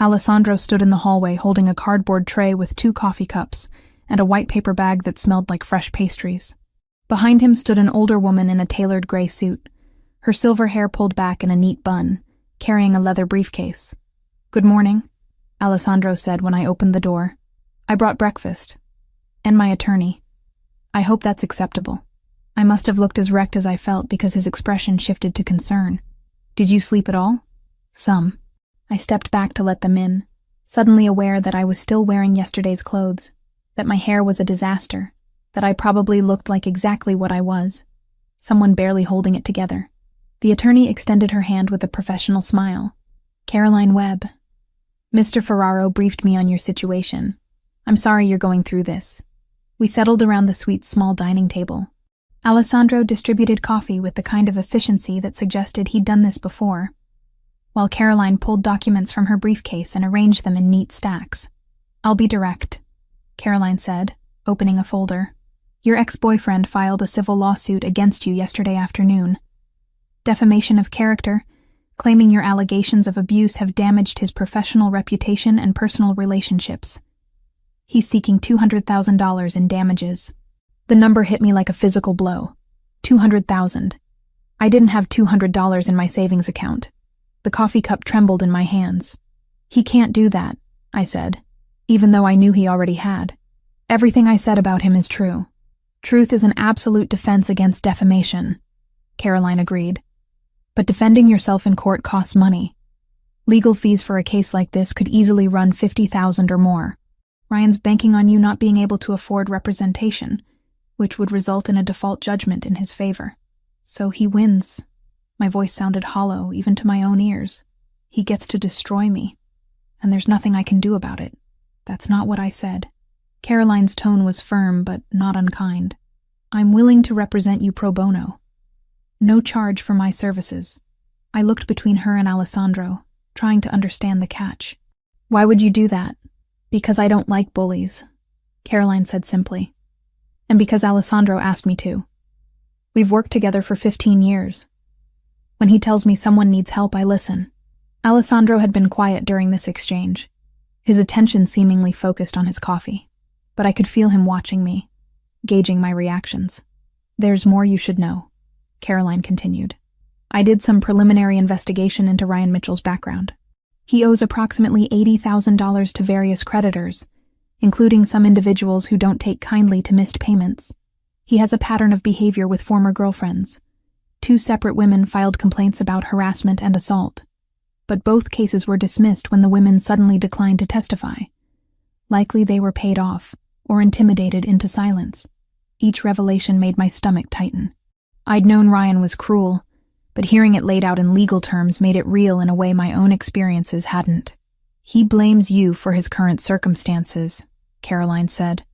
Alessandro stood in the hallway holding a cardboard tray with 2 coffee cups and a white paper bag that smelled like fresh pastries. Behind him stood an older woman in a tailored gray suit, her silver hair pulled back in a neat bun, carrying a leather briefcase. "Good morning," Alessandro said when I opened the door. "I brought breakfast. And my attorney. I hope that's acceptable." I must have looked as wrecked as I felt because his expression shifted to concern. "Did you sleep at all?" "Some." I stepped back to let them in, suddenly aware that I was still wearing yesterday's clothes, that my hair was a disaster, that I probably looked like exactly what I was, someone barely holding it together. The attorney extended her hand with a professional smile. "Caroline Webb. Mr. Ferraro briefed me on your situation. I'm sorry you're going through this." We settled around the suite's small dining table. Alessandro distributed coffee with the kind of efficiency that suggested he'd done this before, while Caroline pulled documents from her briefcase and arranged them in neat stacks. "I'll be direct," Caroline said, opening a folder. "Your ex-boyfriend filed a civil lawsuit against you yesterday afternoon. Defamation of character, claiming your allegations of abuse have damaged his professional reputation and personal relationships. He's seeking $200,000 in damages." The number hit me like a physical blow. 200,000. I didn't have $200 in my savings account. The coffee cup trembled in my hands. "He can't do that," I said, even though I knew he already had. "Everything I said about him is true. Truth is an absolute defense against defamation," Caroline agreed. "But defending yourself in court costs money. Legal fees for a case like this could easily run $50,000 or more. Ryan's banking on you not being able to afford representation, which would result in a default judgment in his favor. So he wins." My voice sounded hollow, even to my own ears. "He gets to destroy me, and there's nothing I can do about it." "That's not what I said." Caroline's tone was firm, but not unkind. "I'm willing to represent you pro bono. No charge for my services." I looked between her and Alessandro, trying to understand the catch. "Why would you do that?" "Because I don't like bullies," Caroline said simply. "And because Alessandro asked me to. We've worked together for 15 years. When he tells me someone needs help, I listen." Alessandro had been quiet during this exchange, his attention seemingly focused on his coffee, but I could feel him watching me, gauging my reactions. "There's more you should know," Caroline continued. "I did some preliminary investigation into Ryan Mitchell's background. He owes approximately $80,000 to various creditors, including some individuals who don't take kindly to missed payments. He has a pattern of behavior with former girlfriends. 2 separate women filed complaints about harassment and assault, but both cases were dismissed when the women suddenly declined to testify. Likely they were paid off or intimidated into silence. Each revelation made my stomach tighten. I'd known Ryan was cruel, but hearing it laid out in legal terms made it real in a way my own experiences hadn't. "He blames you for his current circumstances," Caroline said.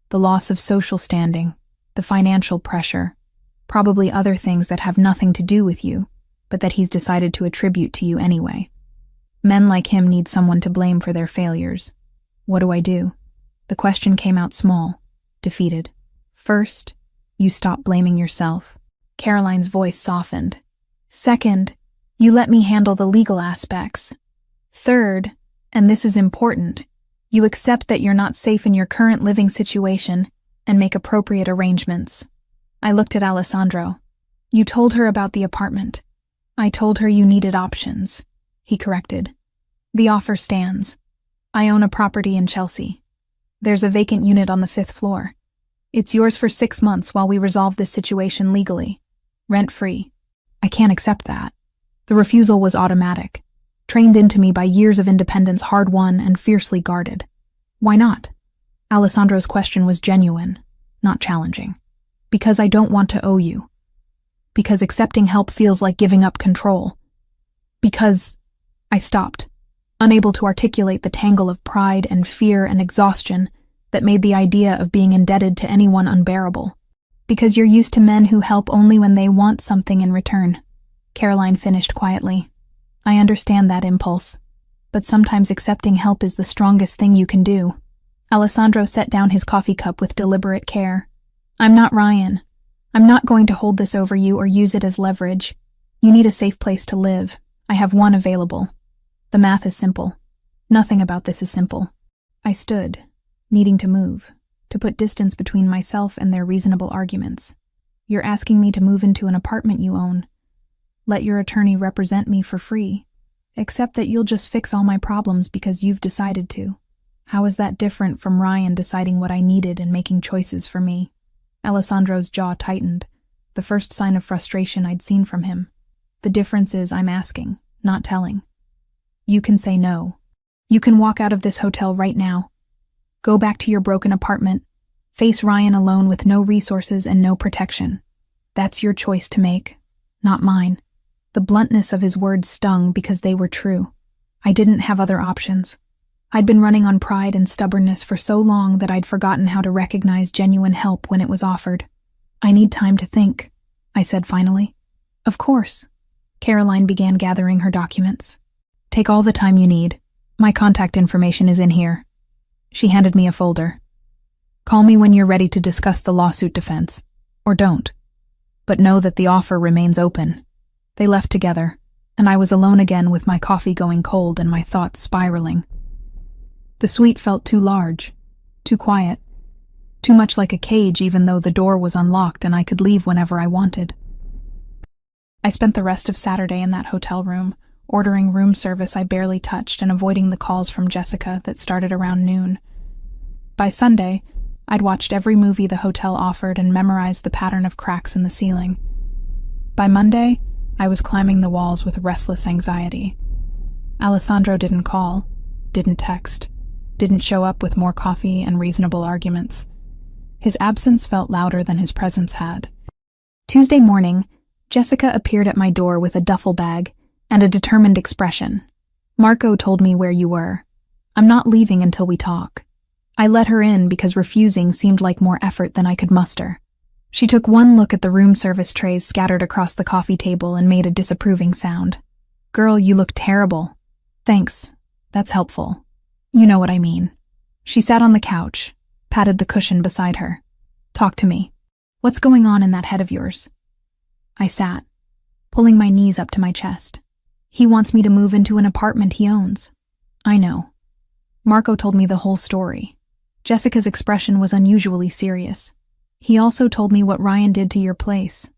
"The loss of social standing, the financial pressure, probably other things that have nothing to do with you, but that he's decided to attribute to you anyway. Men like him need someone to blame for their failures. What do I do?" The question came out small, defeated. "First, you stop blaming yourself." Caroline's voice softened. "Second, you let me handle the legal aspects. Third, and this is important, you accept that you're not safe in your current living situation and make appropriate arrangements." I looked at Alessandro. "You told her about the apartment." "I told her you needed options," he corrected. "The offer stands. I own a property in Chelsea. There's a vacant unit on the 5th floor. It's yours for 6 months while we resolve this situation legally. Rent-free." I can't accept that. The refusal was automatic, trained into me by years of independence hard-won and fiercely guarded. "Why not?" Alessandro's question was genuine, not challenging. "Because I don't want to owe you. Because accepting help feels like giving up control. Because—" I stopped, unable to articulate the tangle of pride and fear and exhaustion that made the idea of being indebted to anyone unbearable. "Because you're used to men who help only when they want something in return," Caroline finished quietly. I understand that impulse, but sometimes accepting help is the strongest thing you can do. Alessandro set down his coffee cup with deliberate care. I'm not Ryan. I'm not going to hold this over you or use it as leverage. You need a safe place to live. I have one available. The math is simple. Nothing about this is simple. I stood, needing to move, to put distance between myself and their reasonable arguments. You're asking me to move into an apartment you own. Let your attorney represent me for free. Except that you'll just fix all my problems because you've decided to. How is that different from Ryan deciding what I needed and making choices for me? Alessandro's jaw tightened, the first sign of frustration I'd seen from him. The difference is I'm asking, not telling. You can say no. You can walk out of this hotel right now. Go back to your broken apartment. Face Ryan alone with no resources and no protection. That's your choice to make, not mine. The bluntness of his words stung because they were true. I didn't have other options. I'd been running on pride and stubbornness for so long that I'd forgotten how to recognize genuine help when it was offered. I need time to think, I said finally. Of course. Caroline began gathering her documents. Take all the time you need. My contact information is in here. She handed me a folder. Call me when you're ready to discuss the lawsuit defense. Or don't. But know that the offer remains open. They left together, and I was alone again with my coffee going cold and my thoughts spiraling. The suite felt too large, too quiet, too much like a cage even though the door was unlocked and I could leave whenever I wanted. I spent the rest of Saturday in that hotel room, ordering room service I barely touched and avoiding the calls from Jessica that started around noon. By Sunday, I'd watched every movie the hotel offered and memorized the pattern of cracks in the ceiling. By Monday, I was climbing the walls with restless anxiety. Alessandro didn't call, didn't text, didn't show up with more coffee and reasonable arguments. His absence felt louder than his presence had. Tuesday morning, Jessica appeared at my door with a duffel bag and a determined expression. Marco told me where you were. I'm not leaving until we talk. I let her in because refusing seemed like more effort than I could muster. She took one look at the room service trays scattered across the coffee table and made a disapproving sound. Girl, you look terrible. Thanks. That's helpful. You know what I mean. She sat on the couch, patted the cushion beside her. Talk to me. What's going on in that head of yours? I sat, pulling my knees up to my chest. He wants me to move into an apartment he owns. I know. Marco told me the whole story. Jessica's expression was unusually serious. He also told me what Ryan did to your place,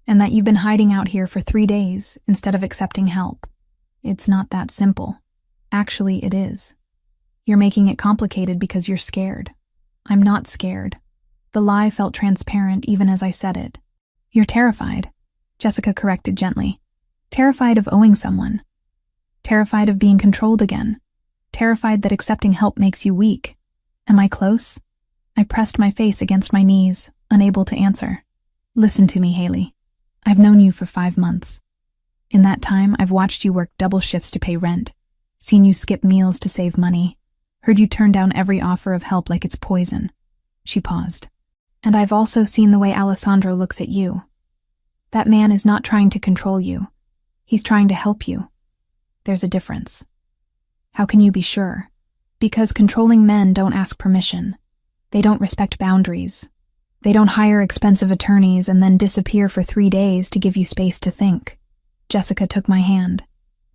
and that you've been hiding out here for 3 days instead of accepting help. It's not that simple. Actually, it is. You're making it complicated because you're scared. I'm not scared. The lie felt transparent even as I said it. You're terrified, Jessica corrected gently. Terrified of owing someone. Terrified of being controlled again. Terrified that accepting help makes you weak. Am I close? I pressed my face against my knees, unable to answer. Listen to me, Haley. I've known you for 5 months. In that time, I've watched you work double shifts to pay rent, seen you skip meals to save money, heard you turn down every offer of help like it's poison. She paused. And I've also seen the way Alessandro looks at you. That man is not trying to control you. He's trying to help you. There's a difference. How can you be sure? Because controlling men don't ask permission. They don't respect boundaries. They don't hire expensive attorneys and then disappear for 3 days to give you space to think. Jessica took my hand.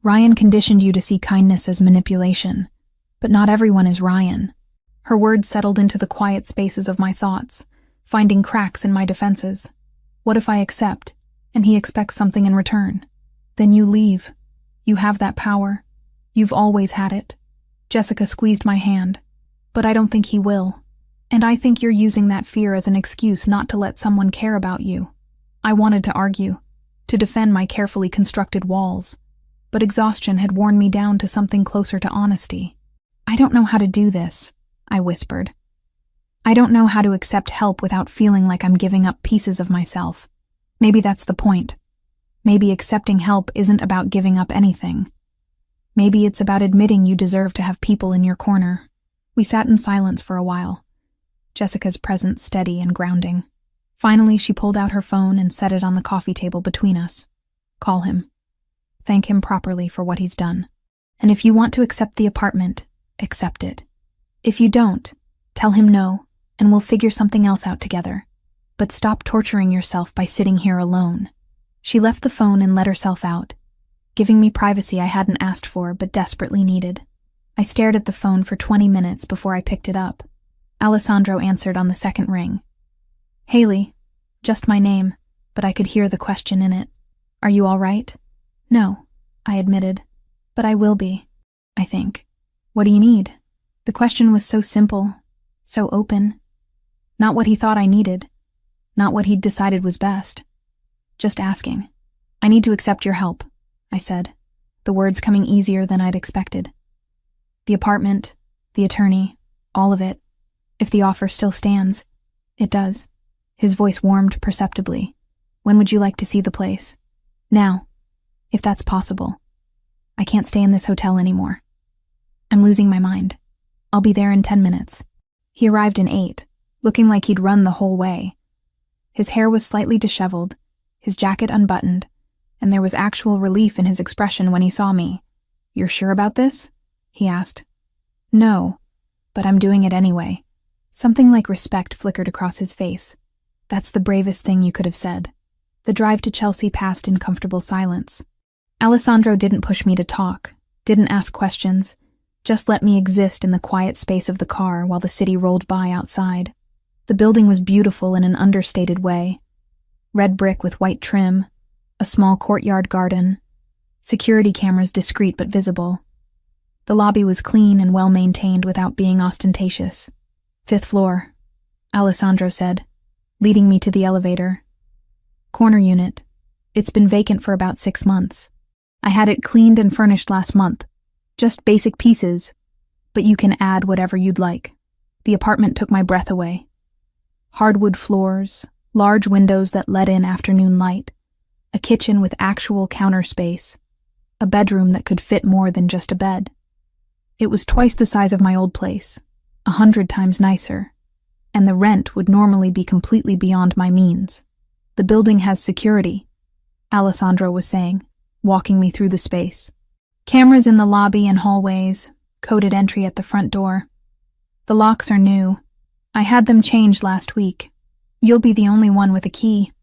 Ryan conditioned you to see kindness as manipulation. But not everyone is Ryan. Her words settled into the quiet spaces of my thoughts, finding cracks in my defenses. What if I accept, and he expects something in return? Then you leave. You have that power. You've always had it. Jessica squeezed my hand. But I don't think he will. And I think you're using that fear as an excuse not to let someone care about you. I wanted to argue, to defend my carefully constructed walls. But exhaustion had worn me down to something closer to honesty. I don't know how to do this, I whispered. I don't know how to accept help without feeling like I'm giving up pieces of myself. Maybe that's the point. Maybe accepting help isn't about giving up anything. Maybe it's about admitting you deserve to have people in your corner. We sat in silence for a while, Jessica's presence steady and grounding. Finally, she pulled out her phone and set it on the coffee table between us. Call him. Thank him properly for what he's done. And if you want to accept the apartment, accept it. If you don't, tell him no, and we'll figure something else out together. But stop torturing yourself by sitting here alone. She left the phone and let herself out, giving me privacy I hadn't asked for but desperately needed. I stared at the phone for 20 minutes before I picked it up. Alessandro answered on the second ring. Haley, just my name, but I could hear the question in it. Are you all right? No, I admitted, but I will be, I think. What do you need? The question was so simple, so open. Not what he thought I needed, not what he'd decided was best. Just asking. I need to accept your help, I said, the words coming easier than I'd expected. The apartment, the attorney, all of it. If the offer still stands. It does. His voice warmed perceptibly. When would you like to see the place? Now, if that's possible. I can't stay in this hotel anymore. I'm losing my mind. I'll be there in 10 minutes. He arrived in 8, looking like he'd run the whole way. His hair was slightly disheveled, his jacket unbuttoned, and there was actual relief in his expression when he saw me. You're sure about this? He asked. No, but I'm doing it anyway. Something like respect flickered across his face. That's the bravest thing you could have said. The drive to Chelsea passed in comfortable silence. Alessandro didn't push me to talk, didn't ask questions, just let me exist in the quiet space of the car while the city rolled by outside. The building was beautiful in an understated way. Red brick with white trim, a small courtyard garden, security cameras discreet but visible. The lobby was clean and well-maintained without being ostentatious. 5th floor, Alessandro said, leading me to the elevator. Corner unit. It's been vacant for about 6 months. I had it cleaned and furnished last month. Just basic pieces, but you can add whatever you'd like. The apartment took my breath away. Hardwood floors, large windows that let in afternoon light, a kitchen with actual counter space, a bedroom that could fit more than just a bed. It was twice the size of my old place, 100 times nicer, and the rent would normally be completely beyond my means. The building has security, Alessandro was saying, walking me through the space. Cameras in the lobby and hallways, coded entry at the front door. The locks are new. I had them changed last week. You'll be the only one with a key.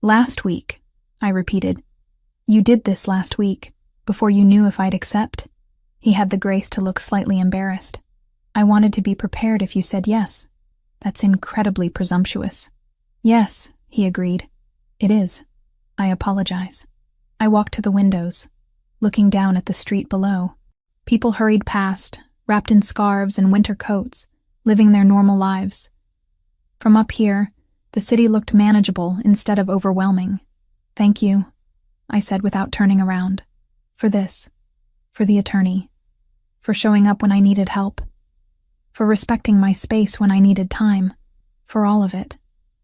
Last week, I repeated. You did this last week, before you knew if I'd accept. He had the grace to look slightly embarrassed. I wanted to be prepared if you said yes. That's incredibly presumptuous. Yes, he agreed. It is. I apologize. I walked to the windows, looking down at the street below. People hurried past, wrapped in scarves and winter coats, living their normal lives. From up here, the city looked manageable instead of overwhelming. Thank you, I said without turning around. For this. For the attorney. For showing up when I needed help. For respecting my space when I needed time. For all of it.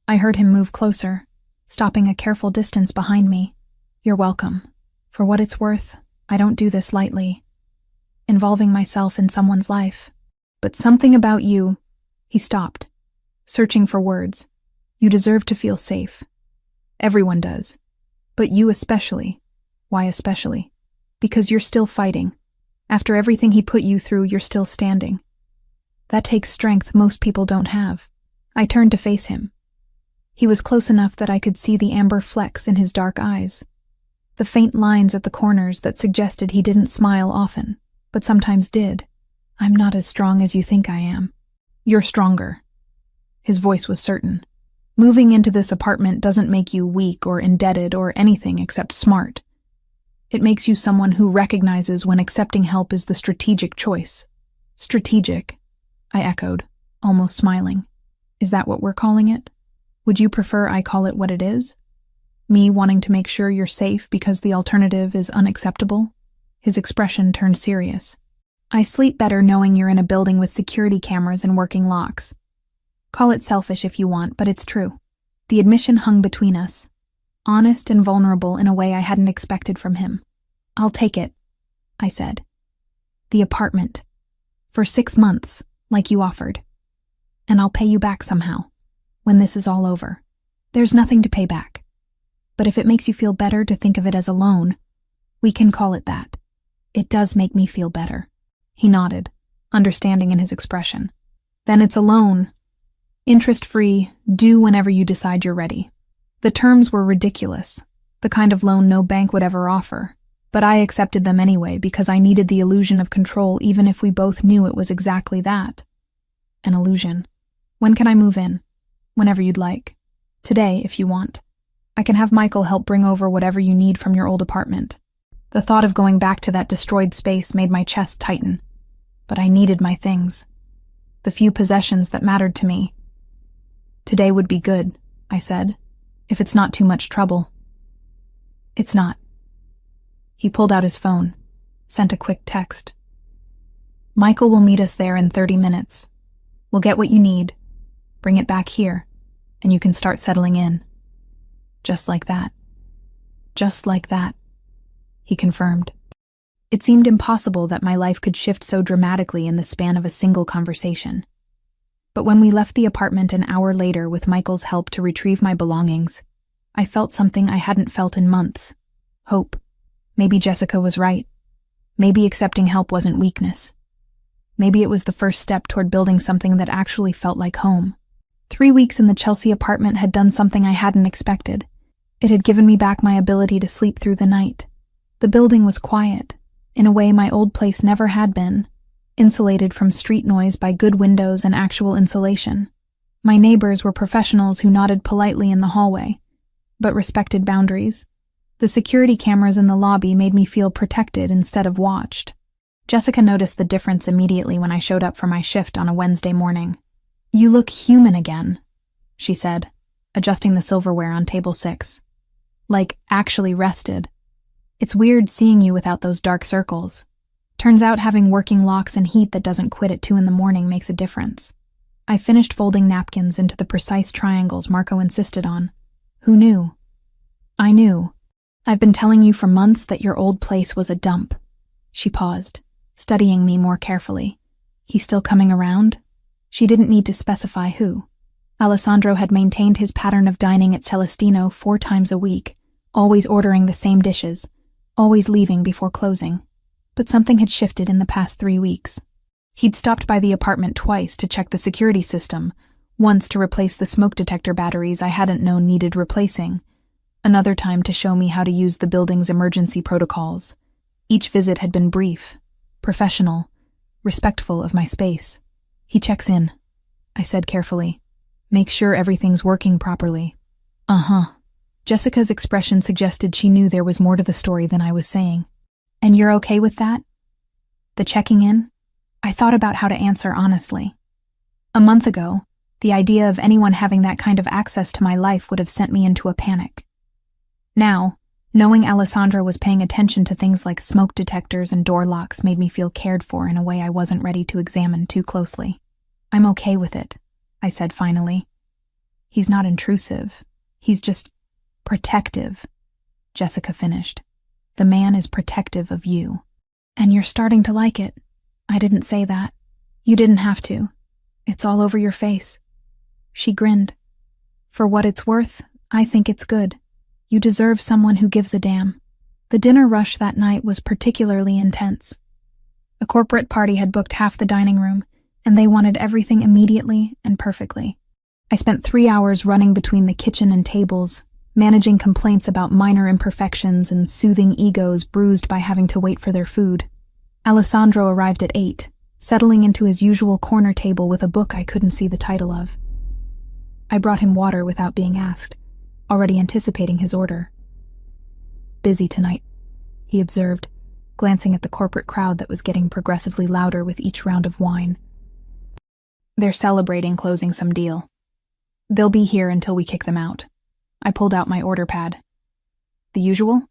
I heard him move closer, stopping a careful distance behind me. You're welcome. For what it's worth, I don't do this lightly. Involving myself in someone's life. But something about you. He stopped, searching for words. You deserve to feel safe. Everyone does. But you especially. Why especially? Because you're still fighting. After everything he put you through, you're still standing. That takes strength most people don't have. I turned to face him. He was close enough that I could see the amber flecks in his dark eyes. The faint lines at the corners that suggested he didn't smile often, but sometimes did. I'm not as strong as you think I am. You're stronger. His voice was certain. Moving into this apartment doesn't make you weak or indebted or anything except smart. It makes you someone who recognizes when accepting help is the strategic choice. Strategic, I echoed, almost smiling. Is that what we're calling it? Would you prefer I call it what it is? Me wanting to make sure you're safe because the alternative is unacceptable? His expression turned serious. I sleep better knowing you're in a building with security cameras and working locks. Call it selfish if you want, but it's true. The admission hung between us. Honest and vulnerable in a way I hadn't expected from him. I'll take it, I said. The apartment. For 6 months, like you offered. And I'll pay you back somehow, when this is all over. There's nothing to pay back. But if it makes you feel better to think of it as a loan, We can call it that. It does make me feel better. He nodded, understanding in his expression. Then it's a loan. Interest-free, due whenever you decide you're ready. The terms were ridiculous, the kind of loan no bank would ever offer. But I accepted them anyway because I needed the illusion of control even if we both knew it was exactly that. An illusion. When can I move in? Whenever you'd like. Today, if you want. I can have Michael help bring over whatever you need from your old apartment. The thought of going back to that destroyed space made my chest tighten. But I needed my things. The few possessions that mattered to me. Today would be good, I said, if it's not too much trouble. It's not. He pulled out his phone, sent a quick text. Michael will meet us there in 30 minutes. We'll get what you need, bring it back here, and you can start settling in. Just like that. Just like that, he confirmed. It seemed impossible that my life could shift so dramatically in the span of a single conversation. But when we left the apartment an hour later with Michael's help to retrieve my belongings, I felt something I hadn't felt in months. Hope. Maybe Jessica was right. Maybe accepting help wasn't weakness. Maybe it was the first step toward building something that actually felt like home. 3 weeks in the Chelsea apartment had done something I hadn't expected. It had given me back my ability to sleep through the night. The building was quiet, in a way my old place never had been, insulated from street noise by good windows and actual insulation. My neighbors were professionals who nodded politely in the hallway, but respected boundaries. The security cameras in the lobby made me feel protected instead of watched. Jessica noticed the difference immediately when I showed up for my shift on a Wednesday morning. You look human again, she said, adjusting the silverware on table 6. Like, actually rested. It's weird seeing you without those dark circles. Turns out having working locks and heat that doesn't quit at 2 a.m. makes a difference. I finished folding napkins into the precise triangles Marco insisted on. Who knew? I knew. I've been telling you for months that your old place was a dump. She paused, studying me more carefully. He's still coming around? She didn't need to specify who. Alessandro had maintained his pattern of dining at Celestino 4 times a week, always ordering the same dishes, always leaving before closing. But something had shifted in the past 3 weeks. He'd stopped by the apartment twice to check the security system, once to replace the smoke detector batteries I hadn't known needed replacing, another time to show me how to use the building's emergency protocols. Each visit had been brief, professional, respectful of my space. He checks in, I said carefully. Make sure everything's working properly. Uh-huh. Jessica's expression suggested she knew there was more to the story than I was saying. And you're okay with that? The checking in? I thought about how to answer honestly. A month ago, the idea of anyone having that kind of access to my life would have sent me into a panic. Now, knowing Alessandro was paying attention to things like smoke detectors and door locks made me feel cared for in a way I wasn't ready to examine too closely. I'm okay with it, I said finally. He's not intrusive. He's just protective, Jessica finished. The man is protective of you. And you're starting to like it. I didn't say that. You didn't have to. It's all over your face. She grinned. For what it's worth, I think it's good. You deserve someone who gives a damn. The dinner rush that night was particularly intense. A corporate party had booked half the dining room, and they wanted everything immediately and perfectly. I spent 3 hours running between the kitchen and tables, managing complaints about minor imperfections and soothing egos bruised by having to wait for their food. Alessandro arrived at 8, settling into his usual corner table with a book I couldn't see the title of. I brought him water without being asked, already anticipating his order. Busy tonight, he observed, glancing at the corporate crowd that was getting progressively louder with each round of wine. They're celebrating closing some deal. They'll be here until we kick them out. I pulled out my order pad. The usual?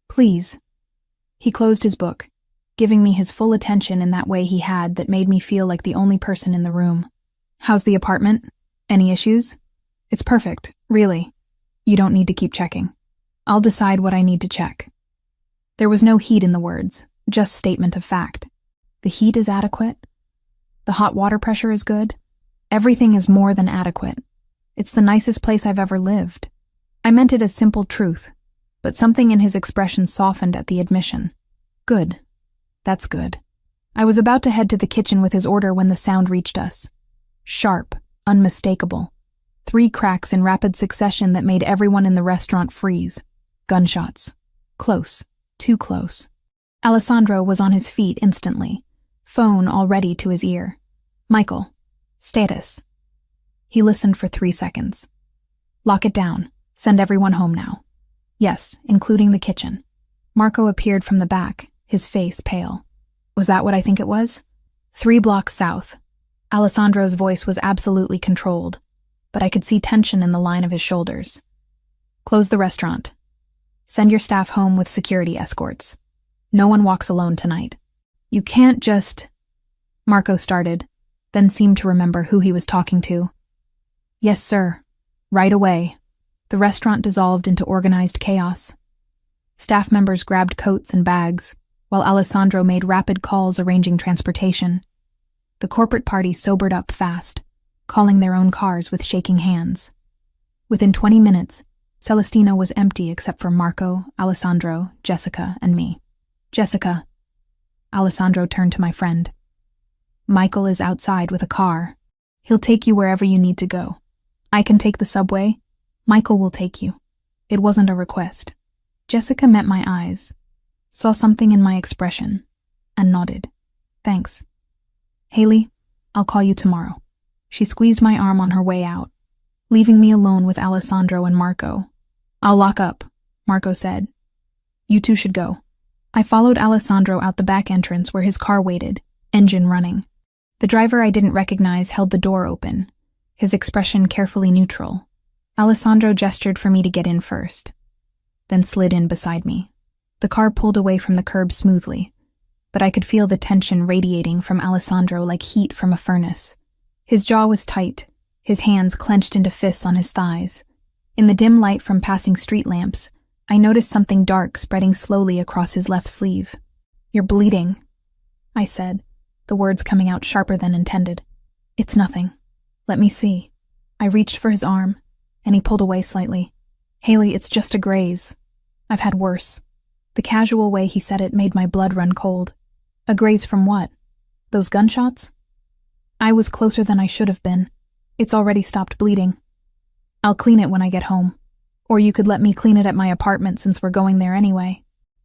Please. He closed his book, giving me his full attention in that way he had that made me feel like the only person in the room. How's the apartment? Any issues? It's perfect, really. You don't need to keep checking. I'll decide what I need to check. There was no heat in the words, just statement of fact. The heat is adequate. The hot water pressure is good. Everything is more than adequate. It's the nicest place I've ever lived. I meant it as simple truth. but something in his expression softened at the admission. Good. That's good. I was about to head to the kitchen with his order when the sound reached us. Sharp, unmistakable. 3 cracks in rapid succession that made everyone in the restaurant freeze. Gunshots. Close. Too close. Alessandro was on his feet instantly, phone already to his ear. Michael. Status. He listened for 3 seconds. Lock it down. Send everyone home now. Yes, including the kitchen. Marco appeared from the back, his face pale. Was that what I think it was? 3 blocks south. Alessandro's voice was absolutely controlled, but I could see tension in the line of his shoulders. Close the restaurant. Send your staff home with security escorts. No one walks alone tonight. You can't just... Marco started, then seemed to remember who he was talking to. Yes, sir. Right away. The restaurant dissolved into organized chaos. Staff members grabbed coats and bags, while Alessandro made rapid calls arranging transportation. The corporate party sobered up fast, calling their own cars with shaking hands. Within 20 minutes, Celestino was empty except for Marco, Alessandro, Jessica, and me. Jessica. Alessandro turned to my friend. Michael is outside with a car. He'll take you wherever you need to go. I can take the subway. Michael will take you. It wasn't a request. Jessica met my eyes, saw something in my expression, and nodded. Thanks. Haley, I'll call you tomorrow. She squeezed my arm on her way out, leaving me alone with Alessandro and Marco. I'll lock up, Marco said. You two should go. I followed Alessandro out the back entrance where his car waited, engine running. The driver I didn't recognize held the door open, his expression carefully neutral. Alessandro gestured for me to get in first, then slid in beside me. The car pulled away from the curb smoothly, but I could feel the tension radiating from Alessandro like heat from a furnace. His jaw was tight, his hands clenched into fists on his thighs. In the dim light from passing street lamps, I noticed something dark spreading slowly across his left sleeve. You're bleeding, I said, the words coming out sharper than intended. It's nothing. Let me see. I reached for his arm, and he pulled away slightly. Haley, it's just a graze. I've had worse. The casual way he said it made my blood run cold. A graze from what? Those gunshots? I was closer than I should have been. It's already stopped bleeding. I'll clean it when I get home. Or you could let me clean it at my apartment since we're going there anyway.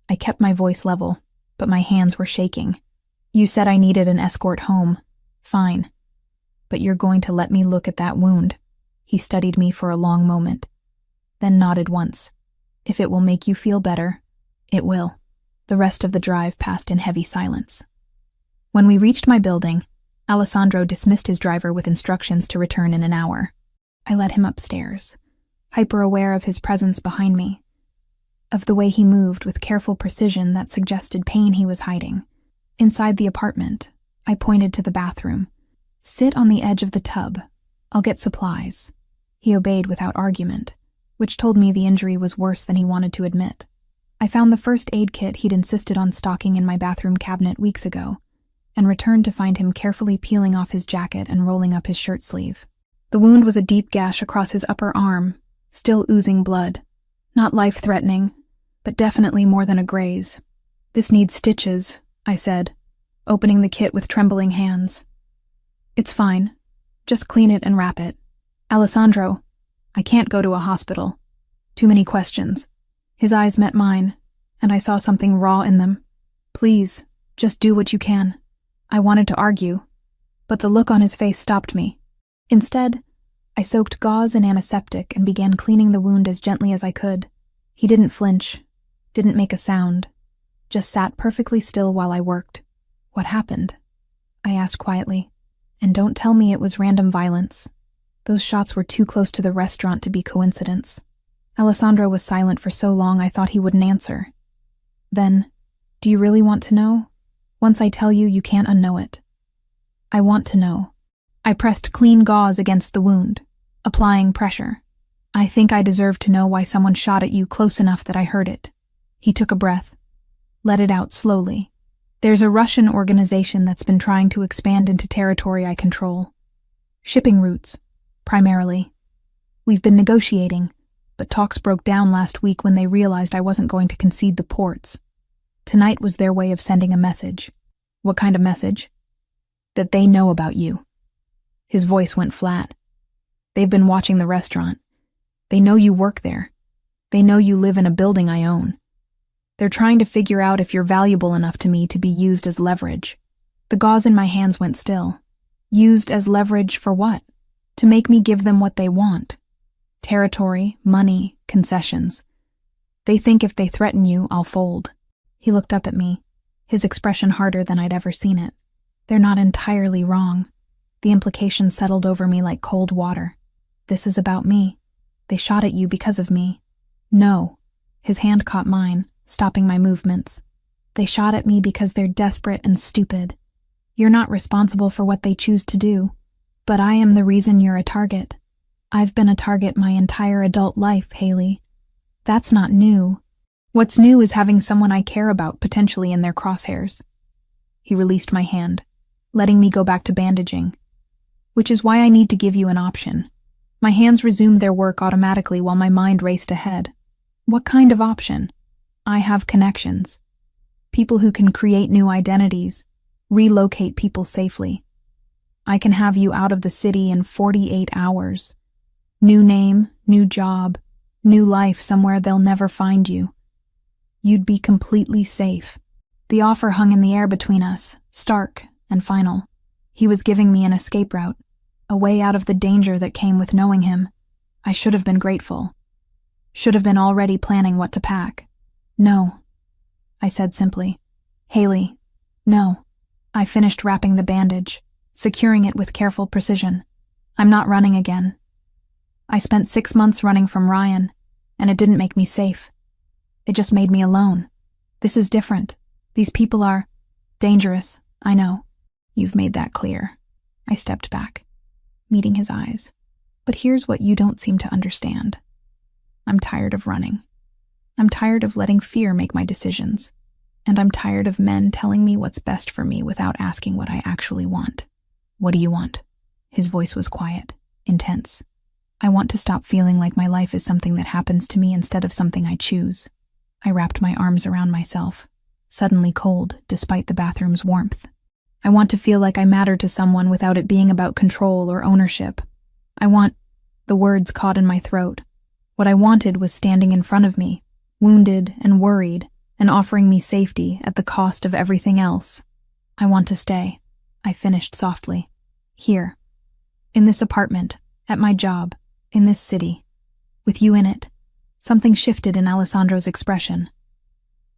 I kept my voice level, but my hands were shaking. You said I needed an escort home. Fine. But you're going to let me look at that wound. He studied me for a long moment, then nodded once. If it will make you feel better, it will. The rest of the drive passed in heavy silence. When we reached my building, Alessandro dismissed his driver with instructions to return in an hour. I led him upstairs, hyper-aware of his presence behind me, of the way he moved with careful precision that suggested pain he was hiding. Inside the apartment, I pointed to the bathroom. Sit on the edge of the tub. I'll get supplies. He obeyed without argument, which told me the injury was worse than he wanted to admit. I found the first aid kit he'd insisted on stocking in my bathroom cabinet weeks ago, and returned to find him carefully peeling off his jacket and rolling up his shirt sleeve. The wound was a deep gash across his upper arm, still oozing blood. Not life-threatening, but definitely more than a graze. This needs stitches, I said, opening the kit with trembling hands. It's fine. Just clean it and wrap it. Alessandro, I can't go to a hospital. Too many questions. His eyes met mine, and I saw something raw in them. Please, just do what you can. I wanted to argue, but the look on his face stopped me. Instead, I soaked gauze in antiseptic and began cleaning the wound as gently as I could. He didn't flinch, didn't make a sound, just sat perfectly still while I worked. What happened? I asked quietly. And don't tell me it was random violence. Those shots were too close to the restaurant to be coincidence. Alessandro was silent for so long I thought he wouldn't answer. Then, do you really want to know? Once I tell you, you can't unknow it. I want to know. I pressed clean gauze against the wound, applying pressure. I think I deserve to know why someone shot at you close enough that I heard it. He took a breath, let it out slowly. There's a Russian organization that's been trying to expand into territory I control. Shipping routes, primarily. We've been negotiating, but talks broke down last week when they realized I wasn't going to concede the ports. Tonight was their way of sending a message. What kind of message? That they know about you. His voice went flat. They've been watching the restaurant. They know you work there. They know you live in a building I own. They're trying to figure out if you're valuable enough to me to be used as leverage. The gauze in my hands went still. Used as leverage for what? To make me give them what they want. Territory, money, concessions. They think if they threaten you, I'll fold. He looked up at me, his expression harder than I'd ever seen it. They're not entirely wrong. The implication settled over me like cold water. This is about me. They shot at you because of me. No. His hand caught mine, stopping my movements. They shot at me because they're desperate and stupid. You're not responsible for what they choose to do, but I am the reason you're a target. I've been a target my entire adult life, Haley. That's not new. What's new is having someone I care about potentially in their crosshairs. He released my hand, letting me go back to bandaging. Which is why I need to give you an option. My hands resumed their work automatically while my mind raced ahead. What kind of option? I have connections. People who can create new identities, relocate people safely. I can have you out of the city in 48 hours. New name, new job, new life somewhere they'll never find you. You'd be completely safe. The offer hung in the air between us, stark and final. He was giving me an escape route, a way out of the danger that came with knowing him. I should have been grateful. Should have been already planning what to pack. No, I said simply. Haley, no. I finished wrapping the bandage, securing it with careful precision. I'm not running again. I spent 6 months running from Ryan, and it didn't make me safe. It just made me alone. This is different. These people are dangerous, I know. You've made that clear. I stepped back, meeting his eyes. But here's what you don't seem to understand. I'm tired of running. I'm tired of letting fear make my decisions. And I'm tired of men telling me what's best for me without asking what I actually want. What do you want? His voice was quiet, intense. I want to stop feeling like my life is something that happens to me instead of something I choose. I wrapped my arms around myself, suddenly cold despite the bathroom's warmth. I want to feel like I matter to someone without it being about control or ownership. The words caught in my throat. What I wanted was standing in front of me, wounded and worried, and offering me safety at the cost of everything else. I want to stay, I finished softly. Here. In this apartment, at my job, in this city. With you in it. Something shifted in Alessandro's expression.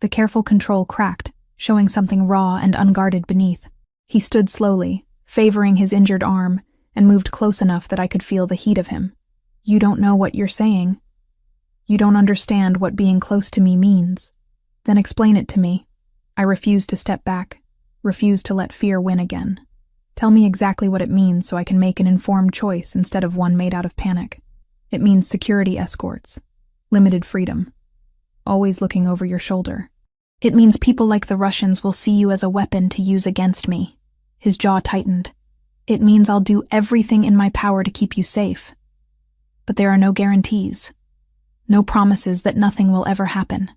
The careful control cracked, showing something raw and unguarded beneath. He stood slowly, favoring his injured arm, and moved close enough that I could feel the heat of him. You don't know what you're saying. You don't understand what being close to me means. Then explain it to me. I refused to step back, refused to let fear win again. Tell me exactly what it means so I can make an informed choice instead of one made out of panic. It means security escorts, limited freedom, always looking over your shoulder. It means people like the Russians will see you as a weapon to use against me. His jaw tightened. It means I'll do everything in my power to keep you safe. But there are no guarantees. No promises that nothing will ever happen.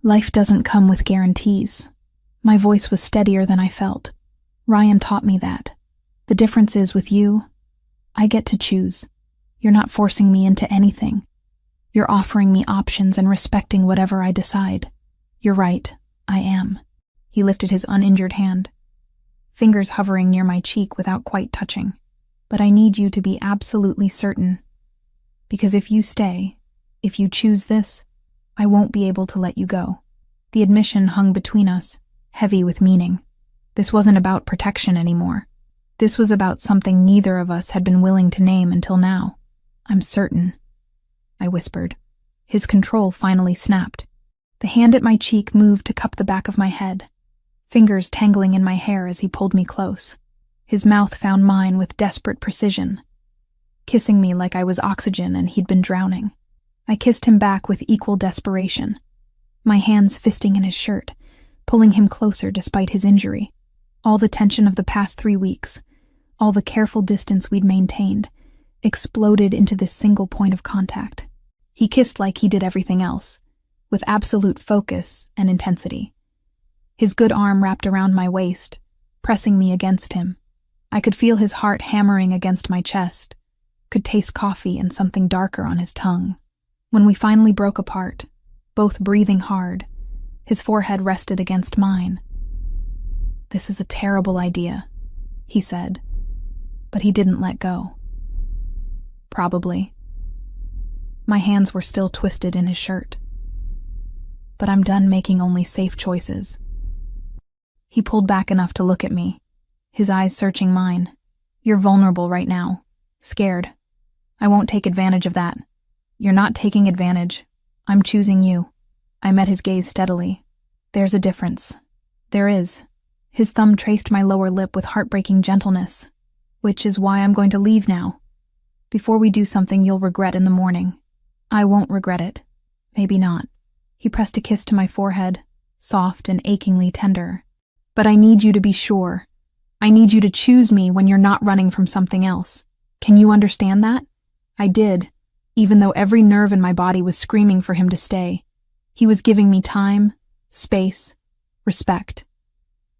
Life doesn't come with guarantees. My voice was steadier than I felt. Ryan taught me that. The difference is with you, I get to choose. You're not forcing me into anything. You're offering me options and respecting whatever I decide. You're right, I am. He lifted his uninjured hand, fingers hovering near my cheek without quite touching. But I need you to be absolutely certain. Because if you stay, if you choose this, I won't be able to let you go. The admission hung between us, heavy with meaning. This wasn't about protection anymore. This was about something neither of us had been willing to name until now. I'm certain, I whispered. His control finally snapped. The hand at my cheek moved to cup the back of my head, fingers tangling in my hair as he pulled me close. His mouth found mine with desperate precision, kissing me like I was oxygen and he'd been drowning. I kissed him back with equal desperation, my hands fisting in his shirt, pulling him closer despite his injury. All the tension of the past 3 weeks, all the careful distance we'd maintained, exploded into this single point of contact. He kissed like he did everything else, with absolute focus and intensity. His good arm wrapped around my waist, pressing me against him. I could feel his heart hammering against my chest, could taste coffee and something darker on his tongue. When we finally broke apart, both breathing hard, his forehead rested against mine. "This is a terrible idea," he said, but he didn't let go. Probably. My hands were still twisted in his shirt. But I'm done making only safe choices. He pulled back enough to look at me, his eyes searching mine. "You're vulnerable right now. Scared. I won't take advantage of that." "You're not taking advantage. I'm choosing you." I met his gaze steadily. "There's a difference." "There is." His thumb traced my lower lip with heartbreaking gentleness. "Which is why I'm going to leave now. Before we do something you'll regret in the morning." "I won't regret it." "Maybe not." He pressed a kiss to my forehead, soft and achingly tender. "But I need you to be sure. I need you to choose me when you're not running from something else. Can you understand that?" I did, even though every nerve in my body was screaming for him to stay. He was giving me time, space, respect.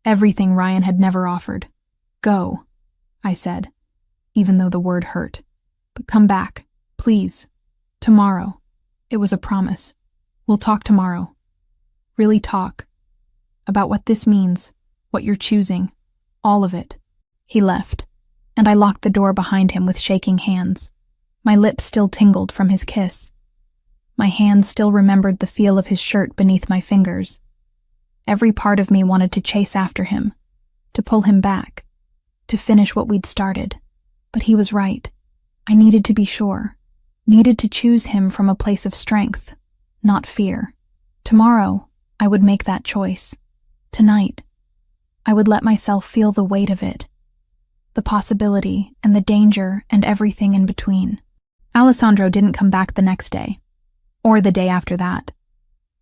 Everything Ryan had never offered. "Go," I said, even though the word hurt. "But come back, please. Tomorrow." It was a promise. "We'll talk tomorrow. Really talk. About what this means, what you're choosing, all of it." He left, and I locked the door behind him with shaking hands. My lips still tingled from his kiss. My hands still remembered the feel of his shirt beneath my fingers. Every part of me wanted to chase after him, to pull him back, to finish what we'd started. But he was right. I needed to be sure, needed to choose him from a place of strength, not fear. Tomorrow, I would make that choice. Tonight, I would let myself feel the weight of it, the possibility and the danger and everything in between. Alessandro didn't come back the next day, or the day after that.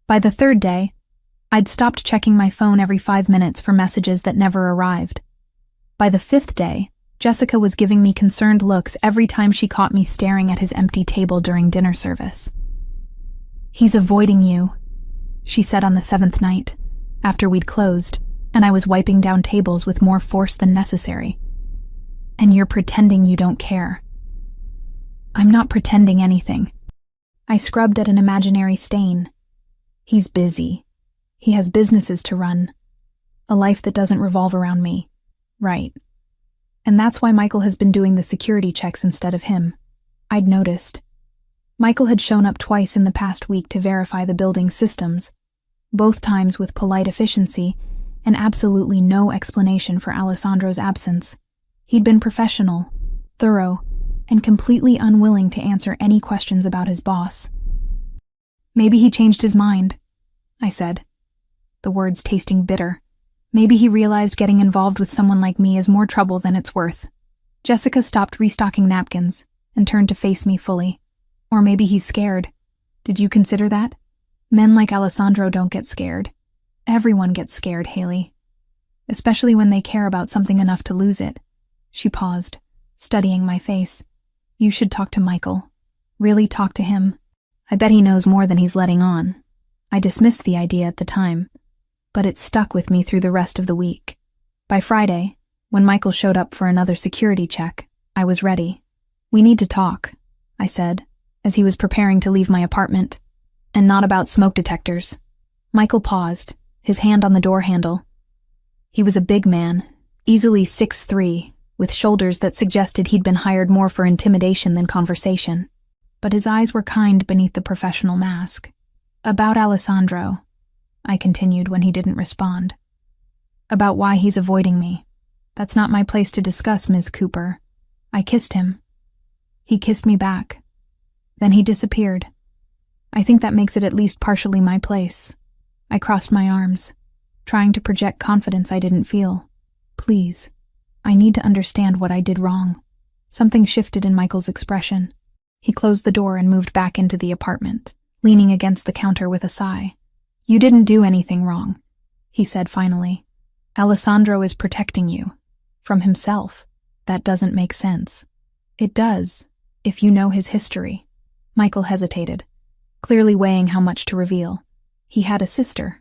By the third day, I'd stopped checking my phone every 5 minutes for messages that never arrived. By the fifth day, Jessica was giving me concerned looks every time she caught me staring at his empty table during dinner service. "He's avoiding you," she said on the 7th night, after we'd closed, and I was wiping down tables with more force than necessary. "And you're pretending you don't care." "I'm not pretending anything." I scrubbed at an imaginary stain. "He's busy. He has businesses to run. A life that doesn't revolve around me." "Right. And that's why Michael has been doing the security checks instead of him." I'd noticed. Michael had shown up twice in the past week to verify the building's systems, both times with polite efficiency and absolutely no explanation for Alessandro's absence. He'd been professional, thorough, and completely unwilling to answer any questions about his boss. "Maybe he changed his mind," I said, the words tasting bitter. "Maybe he realized getting involved with someone like me is more trouble than it's worth." Jessica stopped restocking napkins and turned to face me fully. "Or maybe he's scared. Did you consider that? Men like Alessandro don't get scared. Everyone gets scared, Haley. Especially when they care about something enough to lose it." She paused, studying my face. "You should talk to Michael. Really talk to him. I bet he knows more than he's letting on." I dismissed the idea at the time, but it stuck with me through the rest of the week. By Friday, when Michael showed up for another security check, I was ready. "We need to talk," I said, as he was preparing to leave my apartment. "And not about smoke detectors." Michael paused, his hand on the door handle. He was a big man, easily 6'3", with shoulders that suggested he'd been hired more for intimidation than conversation. But his eyes were kind beneath the professional mask. "About Alessandro," I continued when he didn't respond. "About why he's avoiding me. That's not my place to discuss, Ms. Cooper." I kissed him. He kissed me back. Then he disappeared. I think that makes it at least partially my place. I crossed my arms, trying to project confidence I didn't feel. "Please, I need to understand what I did wrong." Something shifted in Michael's expression. He closed the door and moved back into the apartment, leaning against the counter with a sigh. "You didn't do anything wrong," he said finally. "Alessandro is protecting you. From himself. That doesn't make sense." "It does, if you know his history." Michael hesitated. clearly weighing how much to reveal. He had a sister.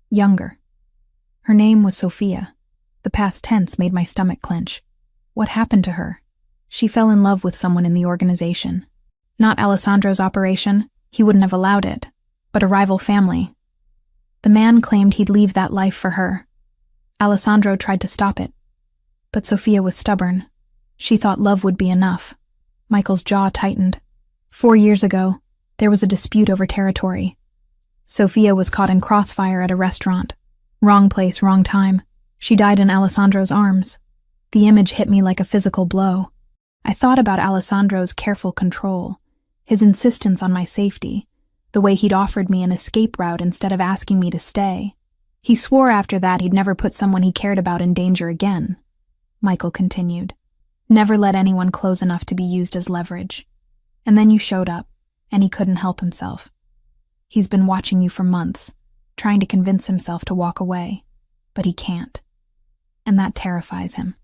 Younger. Her name was Sophia. The past tense made my stomach clench. What happened to her? She fell in love with someone in the organization. Not Alessandro's operation, he wouldn't have allowed it, but a rival family. The man claimed he'd leave that life for her. Alessandro tried to stop it, but Sophia was stubborn. She thought love would be enough. Michael's jaw tightened. 4 years ago, there was a dispute over territory. Sophia was caught in crossfire at a restaurant. Wrong place, wrong time. She died in Alessandro's arms. The image hit me like a physical blow. I thought about Alessandro's careful control, his insistence on my safety, the way he'd offered me an escape route instead of asking me to stay. He swore after that he'd never put someone he cared about in danger again. Michael continued. Never let anyone close enough to be used as leverage. And then you showed up, and he couldn't help himself. He's been watching you for months, trying to convince himself to walk away, but he can't. And that terrifies him.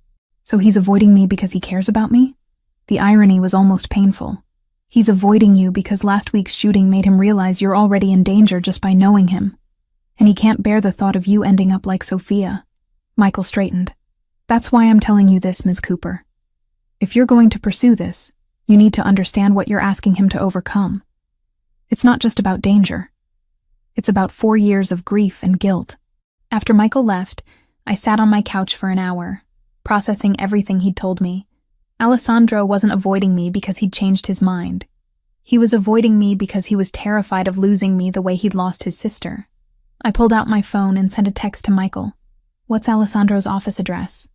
So he's avoiding me because he cares about me? The irony was almost painful. He's avoiding you because last week's shooting made him realize you're already in danger just by knowing him. And he can't bear the thought of you ending up like Sophia. Michael straightened. That's why I'm telling you this, Ms. Cooper. If you're going to pursue this, you need to understand what you're asking him to overcome. It's not just about danger. It's about 4 years of grief and guilt. After Michael left, I sat on my couch for an hour, processing everything he'd told me. Alessandro wasn't avoiding me because he'd changed his mind. He was avoiding me because he was terrified of losing me the way he'd lost his sister. I pulled out my phone and sent a text to Michael. What's Alessandro's office address?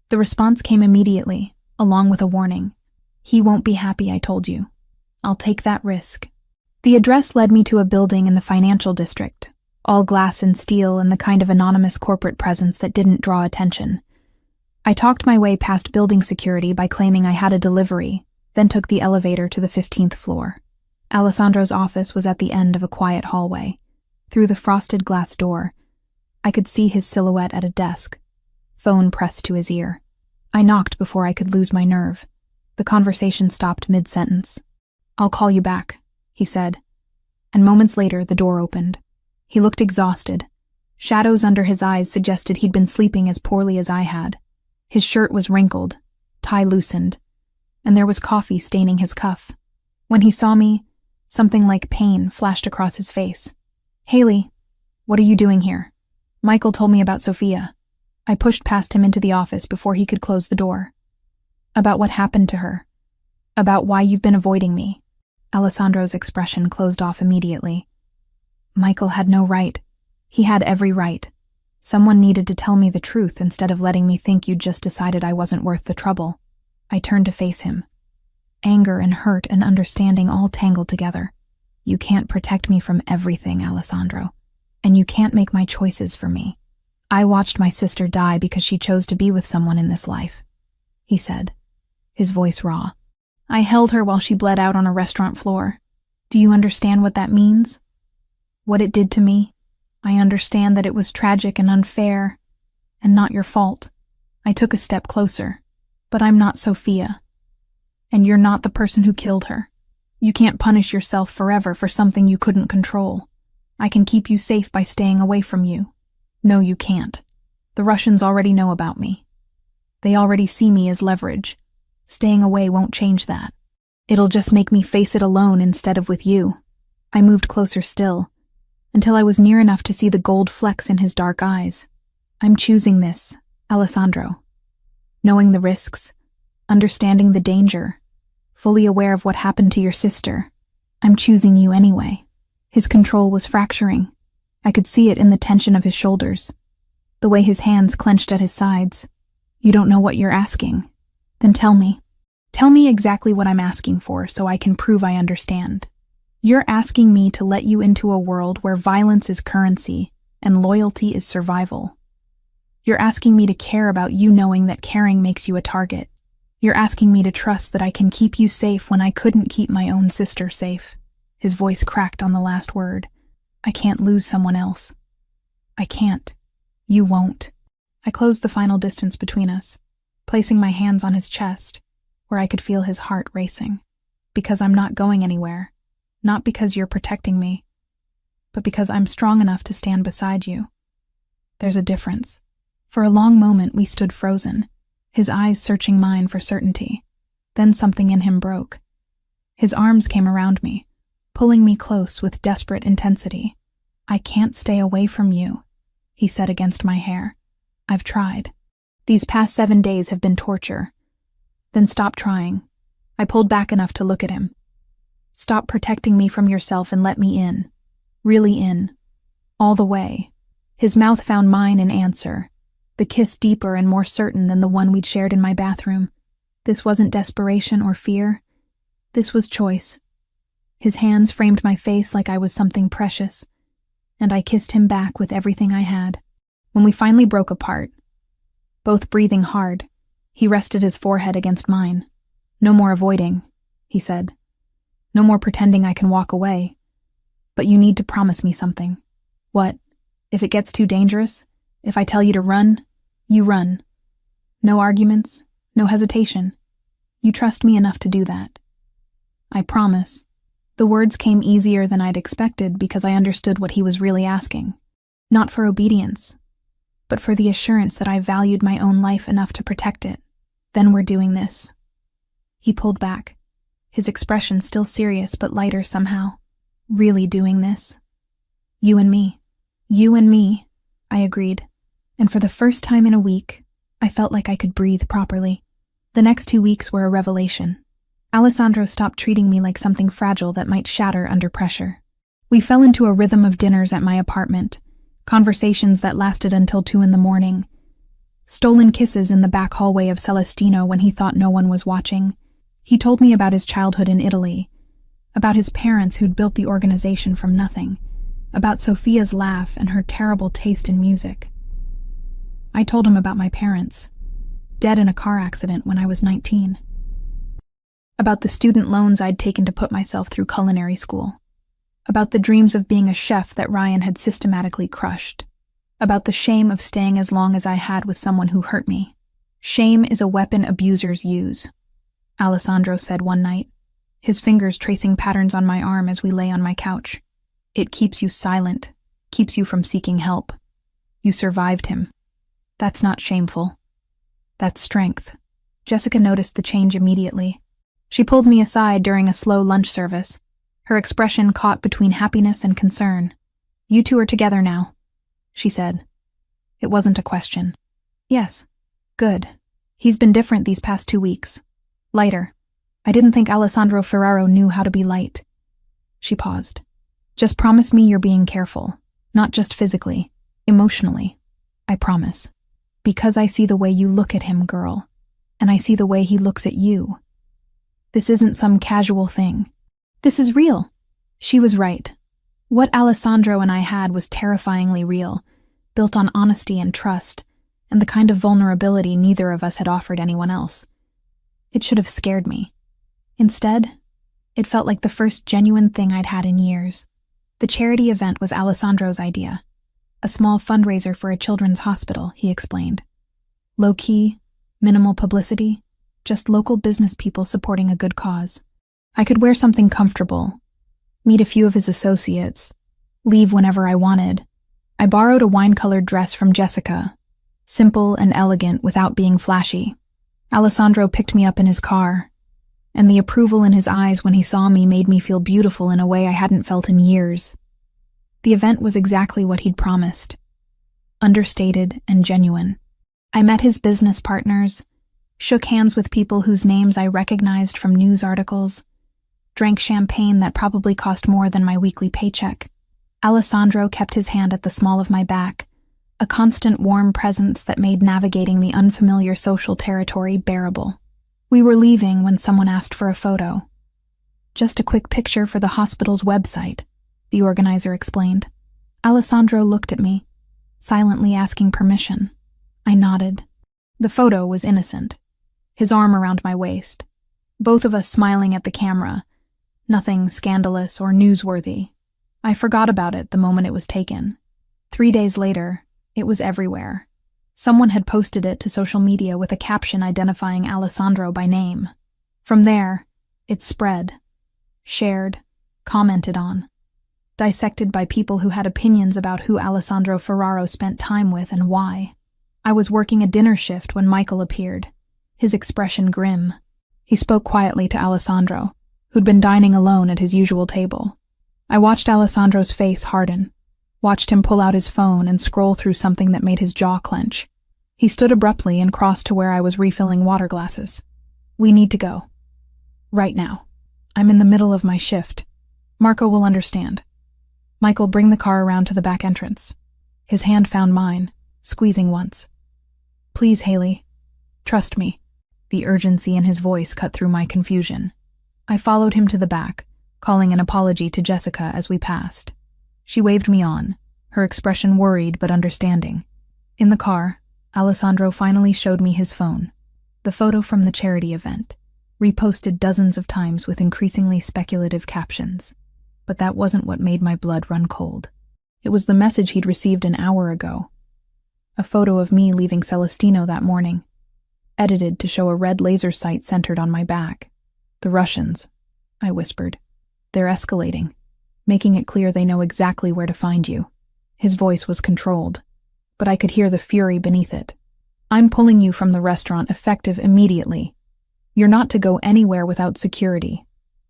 The response came immediately, along with a warning. He won't be happy, I told you. I'll take that risk. The address led me to a building in the financial district, all glass and steel and the kind of anonymous corporate presence that didn't draw attention. I talked my way past building security by claiming I had a delivery, then took the elevator to the 15th floor. Alessandro's office was at the end of a quiet hallway. Through the frosted glass door, I could see his silhouette at a desk, phone pressed to his ear. I knocked before I could lose my nerve. The conversation stopped mid-sentence. I'll call you back, he said. And moments later, the door opened. He looked exhausted. Shadows under his eyes suggested he'd been sleeping as poorly as I had. His shirt was wrinkled, tie loosened, and there was coffee staining his cuff. When he saw me, something like pain flashed across his face. Haley, what are you doing here? Michael told me about Sophia. I pushed past him into the office before he could close the door. About what happened to her. About why you've been avoiding me. Alessandro's expression closed off immediately. Michael had no right. He had every right. Someone needed to tell me the truth instead of letting me think you'd just decided I wasn't worth the trouble. I turned to face him. Anger and hurt and understanding all tangled together. You can't protect me from everything, Alessandro. And you can't make my choices for me. I watched my sister die because she chose to be with someone in this life, he said, his voice raw. I held her while she bled out on a restaurant floor. Do you understand what that means? What it did to me? I understand that it was tragic and unfair, and not your fault. I took a step closer, but I'm not Sophia. And you're not the person who killed her. You can't punish yourself forever for something you couldn't control. I can keep you safe by staying away from you. No, you can't. The Russians already know about me. They already see me as leverage. Staying away won't change that. It'll just make me face it alone instead of with you. I moved closer still, until I was near enough to see the gold flecks in his dark eyes. I'm choosing this, Alessandro. Knowing the risks, understanding the danger, fully aware of what happened to your sister. I'm choosing you anyway. His control was fracturing. I could see it in the tension of his shoulders, the way his hands clenched at his sides. You don't know what you're asking. Then tell me. Tell me exactly what I'm asking for so I can prove I understand. You're asking me to let you into a world where violence is currency and loyalty is survival. You're asking me to care about you knowing that caring makes you a target. You're asking me to trust that I can keep you safe when I couldn't keep my own sister safe. His voice cracked on the last word. I can't lose someone else. I can't. You won't. I closed the final distance between us, placing my hands on his chest, where I could feel his heart racing. Because I'm not going anywhere. Not because you're protecting me, but because I'm strong enough to stand beside you. There's a difference. For a long moment we stood frozen, his eyes searching mine for certainty. Then something in him broke. His arms came around me, pulling me close with desperate intensity. "I can't stay away from you," he said against my hair. "I've tried. These past 7 days have been torture." "Then stop trying." I pulled back enough to look at him. "Stop protecting me from yourself and let me in. Really in. All the way." His mouth found mine in answer, the kiss deeper and more certain than the one we'd shared in my bathroom. This wasn't desperation or fear. This was choice. His hands framed my face like I was something precious, and I kissed him back with everything I had. When we finally broke apart, both breathing hard, he rested his forehead against mine. "No more avoiding," he said. "No more pretending I can walk away. But you need to promise me something." "What?" "If it gets too dangerous, if I tell you to run, you run. No arguments, no hesitation. You trust me enough to do that." "I promise." The words came easier than I'd expected because I understood what he was really asking. Not for obedience, but for the assurance that I valued my own life enough to protect it. "Then we're doing this." He pulled back, his expression still serious but lighter somehow. "Really doing this. You and me." "You and me," I agreed, and for the first time in a week, I felt like I could breathe properly. The next 2 weeks were a revelation. Alessandro stopped treating me like something fragile that might shatter under pressure. We fell into a rhythm of dinners at my apartment, conversations that lasted until 2 a.m, stolen kisses in the back hallway of Celestino when he thought no one was watching. He told me about his childhood in Italy, about his parents who'd built the organization from nothing, about Sophia's laugh and her terrible taste in music. I told him about my parents, dead in a car accident when I was 19. About the student loans I'd taken to put myself through culinary school. About the dreams of being a chef that Ryan had systematically crushed. About the shame of staying as long as I had with someone who hurt me. "Shame is a weapon abusers use," Alessandro said one night, his fingers tracing patterns on my arm as we lay on my couch. "It keeps you silent, keeps you from seeking help. You survived him. That's not shameful. That's strength." Jessica noticed the change immediately. She pulled me aside during a slow lunch service, her expression caught between happiness and concern. "You two are together now," she said. It wasn't a question. "Yes. Good. He's been different these past 2 weeks. Lighter. I didn't think Alessandro Ferraro knew how to be light." She paused. "Just promise me you're being careful. Not just physically, emotionally. I promise. Because I see the way you look at him, girl, and I see the way he looks at you. This isn't some casual thing. This is real." She was right. What Alessandro and I had was terrifyingly real, built on honesty and trust, and the kind of vulnerability neither of us had offered anyone else. It should have scared me. Instead, it felt like the first genuine thing I'd had in years. The charity event was Alessandro's idea. A small fundraiser for a children's hospital, he explained. Low-key, minimal publicity, just local business people supporting a good cause. I could wear something comfortable, meet a few of his associates, leave whenever I wanted. I borrowed a wine-colored dress from Jessica, simple and elegant without being flashy. Alessandro picked me up in his car, and the approval in his eyes when he saw me made me feel beautiful in a way I hadn't felt in years. The event was exactly what he'd promised, understated and genuine. I met his business partners, shook hands with people whose names I recognized from news articles, drank champagne that probably cost more than my weekly paycheck. Alessandro kept his hand at the small of my back, a constant warm presence that made navigating the unfamiliar social territory bearable. We were leaving when someone asked for a photo. "Just a quick picture for the hospital's website," the organizer explained. Alessandro looked at me, silently asking permission. I nodded. The photo was innocent, his arm around my waist, both of us smiling at the camera, nothing scandalous or newsworthy. I forgot about it the moment it was taken. 3 days later, it was everywhere. Someone had posted it to social media with a caption identifying Alessandro by name. From there, it spread, shared, commented on, dissected by people who had opinions about who Alessandro Ferraro spent time with and why. I was working a dinner shift when Michael appeared, his expression grim. He spoke quietly to Alessandro, who'd been dining alone at his usual table. I watched Alessandro's face harden, watched him pull out his phone and scroll through something that made his jaw clench. He stood abruptly and crossed to where I was refilling water glasses. "We need to go. Right now. I'm in the middle of my shift. Marco will understand." "Michael, bring the car around to the back entrance." His hand found mine, squeezing once. "Please, Haley. Trust me." The urgency in his voice cut through my confusion. I followed him to the back, calling an apology to Jessica as we passed. She waved me on, her expression worried but understanding. In the car, Alessandro finally showed me his phone. The photo from the charity event, reposted dozens of times with increasingly speculative captions. But that wasn't what made my blood run cold. It was the message he'd received an hour ago. A photo of me leaving Celestino that morning, edited to show a red laser sight centered on my back. "The Russians," I whispered. "They're escalating, making it clear they know exactly where to find you." His voice was controlled, but I could hear the fury beneath it. "I'm pulling you from the restaurant effective immediately. You're not to go anywhere without security.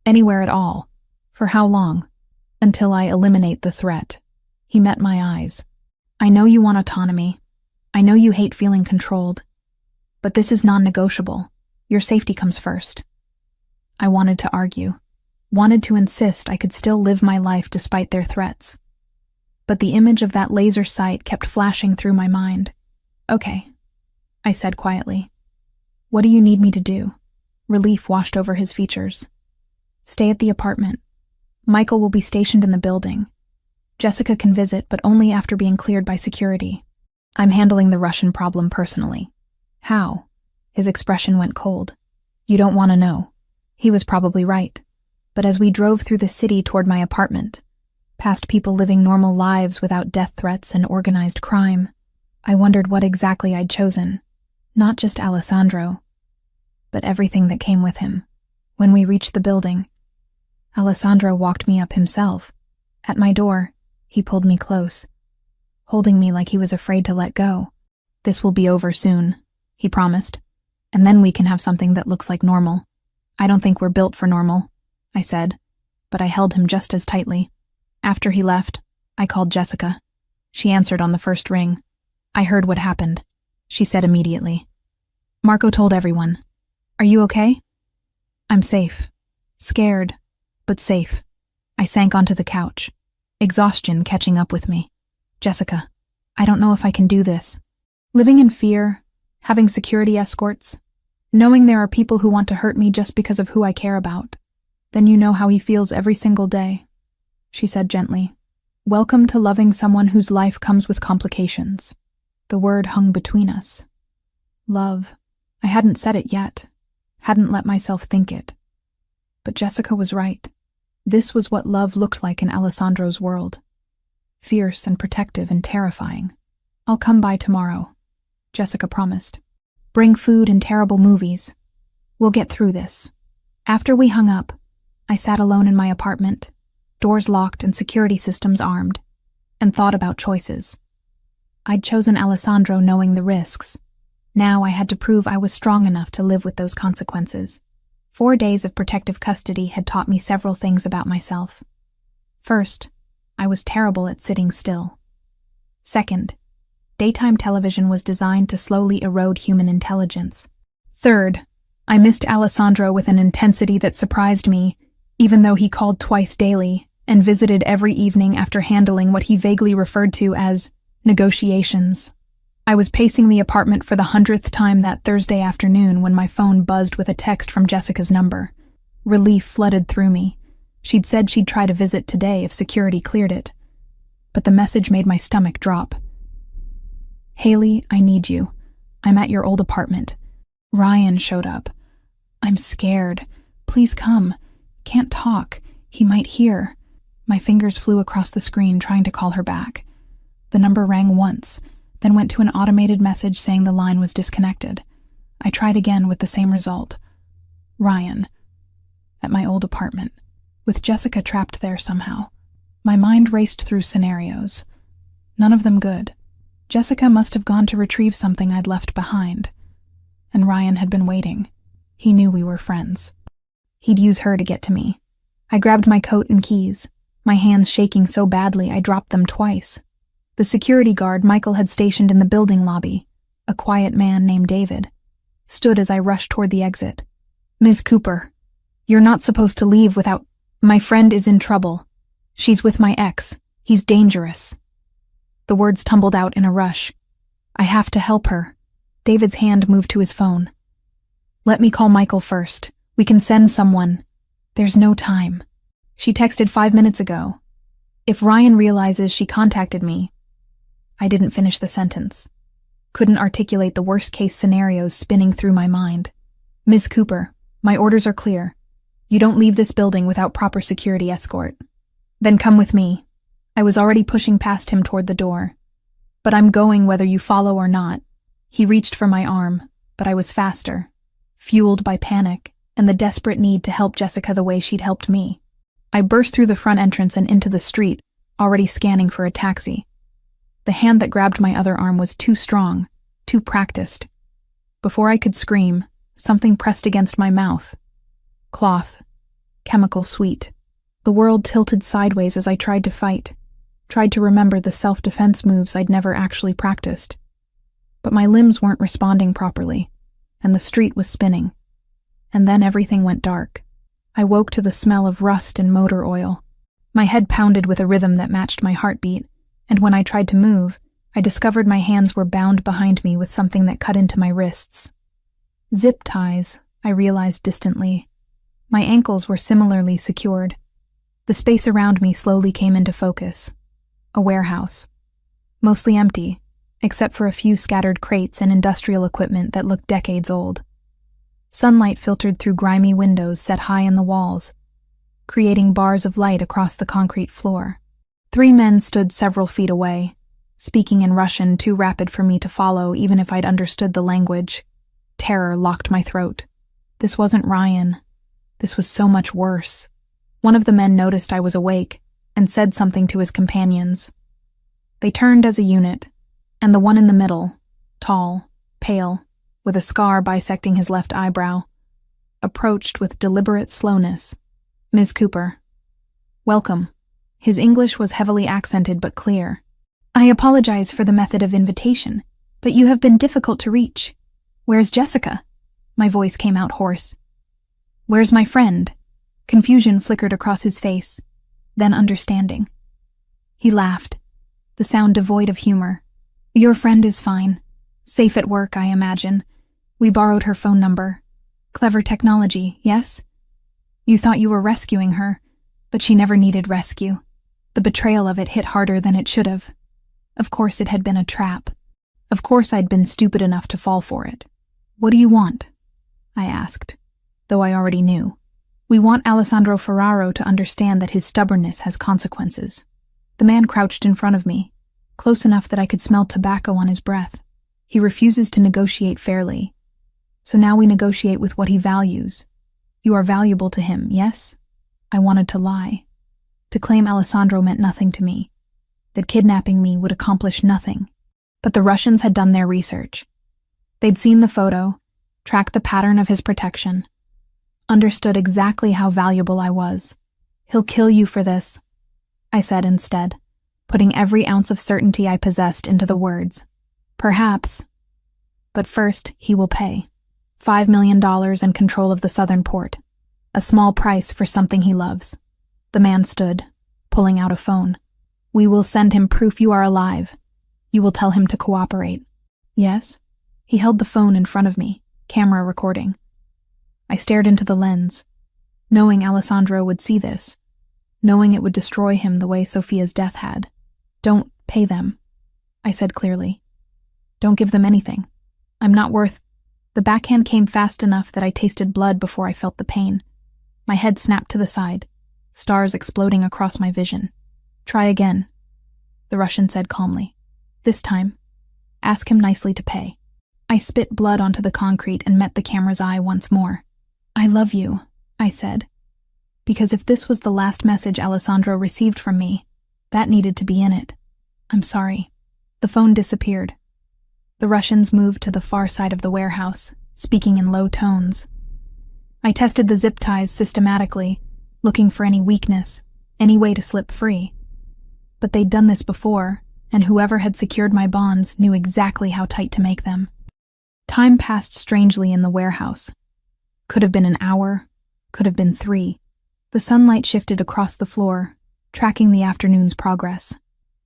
Anywhere at all. For how long? Until I eliminate the threat." He met my eyes. "I know you want autonomy. I know you hate feeling controlled. But this is non-negotiable. Your safety comes first." I wanted to argue, wanted to insist I could still live my life despite their threats. But the image of that laser sight kept flashing through my mind. "Okay," I said quietly. "What do you need me to do?" Relief washed over his features. "Stay at the apartment. Michael will be stationed in the building. Jessica can visit, but only after being cleared by security. I'm handling the Russian problem personally." "How?" His expression went cold. "You don't want to know." He was probably right. But as we drove through the city toward my apartment, past people living normal lives without death threats and organized crime, I wondered what exactly I'd chosen. Not just Alessandro, but everything that came with him. When we reached the building, Alessandro walked me up himself. At my door, he pulled me close, holding me like he was afraid to let go. "This will be over soon," he promised, "and then we can have something that looks like normal." "I don't think we're built for normal," I said, but I held him just as tightly. After he left, I called Jessica. She answered on the first ring. "I heard what happened," she said immediately. "Marco told everyone. Are you okay?" "I'm safe. Scared, but safe." I sank onto the couch, exhaustion catching up with me. "Jessica, I don't know if I can do this. Living in fear, having security escorts, knowing there are people who want to hurt me just because of who I care about. Then you know how he feels every single day," she said gently. "Welcome to loving someone whose life comes with complications." The word hung between us. Love. I hadn't said it yet, hadn't let myself think it. But Jessica was right. This was what love looked like in Alessandro's world. Fierce and protective and terrifying. "I'll come by tomorrow," Jessica promised. "Bring food and terrible movies. We'll get through this." After we hung up, I sat alone in my apartment, doors locked and security systems armed, and thought about choices. I'd chosen Alessandro knowing the risks. Now I had to prove I was strong enough to live with those consequences. 4 days of protective custody had taught me several things about myself. First, I was terrible at sitting still. Second, daytime television was designed to slowly erode human intelligence. Third, I missed Alessandro with an intensity that surprised me, even though he called twice daily and visited every evening after handling what he vaguely referred to as negotiations. I was pacing the apartment for the 100th time that Thursday afternoon when my phone buzzed with a text from Jessica's number. Relief flooded through me. She'd said she'd try to visit today if security cleared it. But the message made my stomach drop. "Haley, I need you. I'm at your old apartment. Ryan showed up. I'm scared. Please come. Can't talk. He might hear." My fingers flew across the screen trying to call her back. The number rang once, then went to an automated message saying the line was disconnected. I tried again with the same result. Ryan. At my old apartment. with Jessica trapped there somehow. My mind raced through scenarios. None of them good. Jessica must have gone to retrieve something I'd left behind. And Ryan had been waiting. He knew we were friends. He'd use her to get to me. I grabbed my coat and keys, my hands shaking so badly I dropped them twice. The security guard Michael had stationed in the building lobby, a quiet man named David, stood as I rushed toward the exit. "Ms. Cooper, you're not supposed to leave without— My friend is in trouble. She's with my ex. He's dangerous." The words tumbled out in a rush. "I have to help her." David's hand moved to his phone. "Let me call Michael first. We can send someone." "There's no time. She texted 5 minutes ago. If Ryan realizes she contacted me—" I didn't finish the sentence. Couldn't articulate the worst-case scenarios spinning through my mind. "Ms. Cooper, my orders are clear. You don't leave this building without proper security escort." "Then come with me." I was already pushing past him toward the door. "But I'm going whether you follow or not." He reached for my arm, but I was faster, fueled by panic and the desperate need to help Jessica the way she'd helped me. I burst through the front entrance and into the street, already scanning for a taxi. The hand that grabbed my other arm was too strong, too practiced. Before I could scream, something pressed against my mouth. Cloth. Chemical sweet. The world tilted sideways as I tried to fight, tried to remember the self-defense moves I'd never actually practiced. But my limbs weren't responding properly, and the street was spinning. And then everything went dark. I woke to the smell of rust and motor oil. My head pounded with a rhythm that matched my heartbeat, and when I tried to move, I discovered my hands were bound behind me with something that cut into my wrists. Zip ties, I realized distantly. My ankles were similarly secured. The space around me slowly came into focus. A warehouse. Mostly empty, except for a few scattered crates and industrial equipment that looked decades old. Sunlight filtered through grimy windows set high in the walls, creating bars of light across the concrete floor. 3 men stood several feet away, speaking in Russian too rapid for me to follow even if I'd understood the language. Terror locked my throat. This wasn't Ryan. This was so much worse. One of the men noticed I was awake and said something to his companions. They turned as a unit, and the one in the middle, tall, pale, with a scar bisecting his left eyebrow, approached with deliberate slowness. "Ms. Cooper." "Welcome." His English was heavily accented but clear. "I apologize for the method of invitation, but you have been difficult to reach. Where's Jessica?" My voice came out hoarse. "Where's my friend?" Confusion flickered across his face, then understanding. He laughed, the sound devoid of humor. "Your friend is fine. Safe at work, I imagine. We borrowed her phone number. Clever technology, yes? You thought you were rescuing her, but she never needed rescue. The betrayal of it hit harder than it should have. Of course it had been a trap. Of course I'd been stupid enough to fall for it. What do you want?" I asked, though I already knew. "We want Alessandro Ferraro to understand that his stubbornness has consequences." The man crouched in front of me, close enough that I could smell tobacco on his breath. He refuses to negotiate fairly. So now we negotiate with what he values. You are valuable to him, yes? I wanted to lie. To claim Alessandro meant nothing to me. That kidnapping me would accomplish nothing. But the Russians had done their research. They'd seen the photo, tracked the pattern of his protection, understood exactly how valuable I was. "He'll kill you for this," I said instead, putting every ounce of certainty I possessed into the words. "Perhaps. But first, he will pay. $5 million and control of the southern port. A small price for something he loves." The man stood, pulling out a phone. "We will send him proof you are alive. You will tell him to cooperate." "Yes?" He held the phone in front of me, camera recording. I stared into the lens, knowing Alessandro would see this, knowing it would destroy him the way Sophia's death had. "Don't pay them," I said clearly. "Don't give them anything. I'm not worth—" The backhand came fast enough that I tasted blood before I felt the pain. My head snapped to the side, stars exploding across my vision. "Try again," the Russian said calmly. "This time, ask him nicely to pay." I spit blood onto the concrete and met the camera's eye once more. "I love you," I said. Because if this was the last message Alessandro received from me, that needed to be in it. I'm sorry. The phone disappeared. The Russians moved to the far side of the warehouse, speaking in low tones. I tested the zip ties systematically, looking for any weakness, any way to slip free. But they'd done this before, and whoever had secured my bonds knew exactly how tight to make them. Time passed strangely in the warehouse. Could have been an hour, could have been 3. The sunlight shifted across the floor, tracking the afternoon's progress.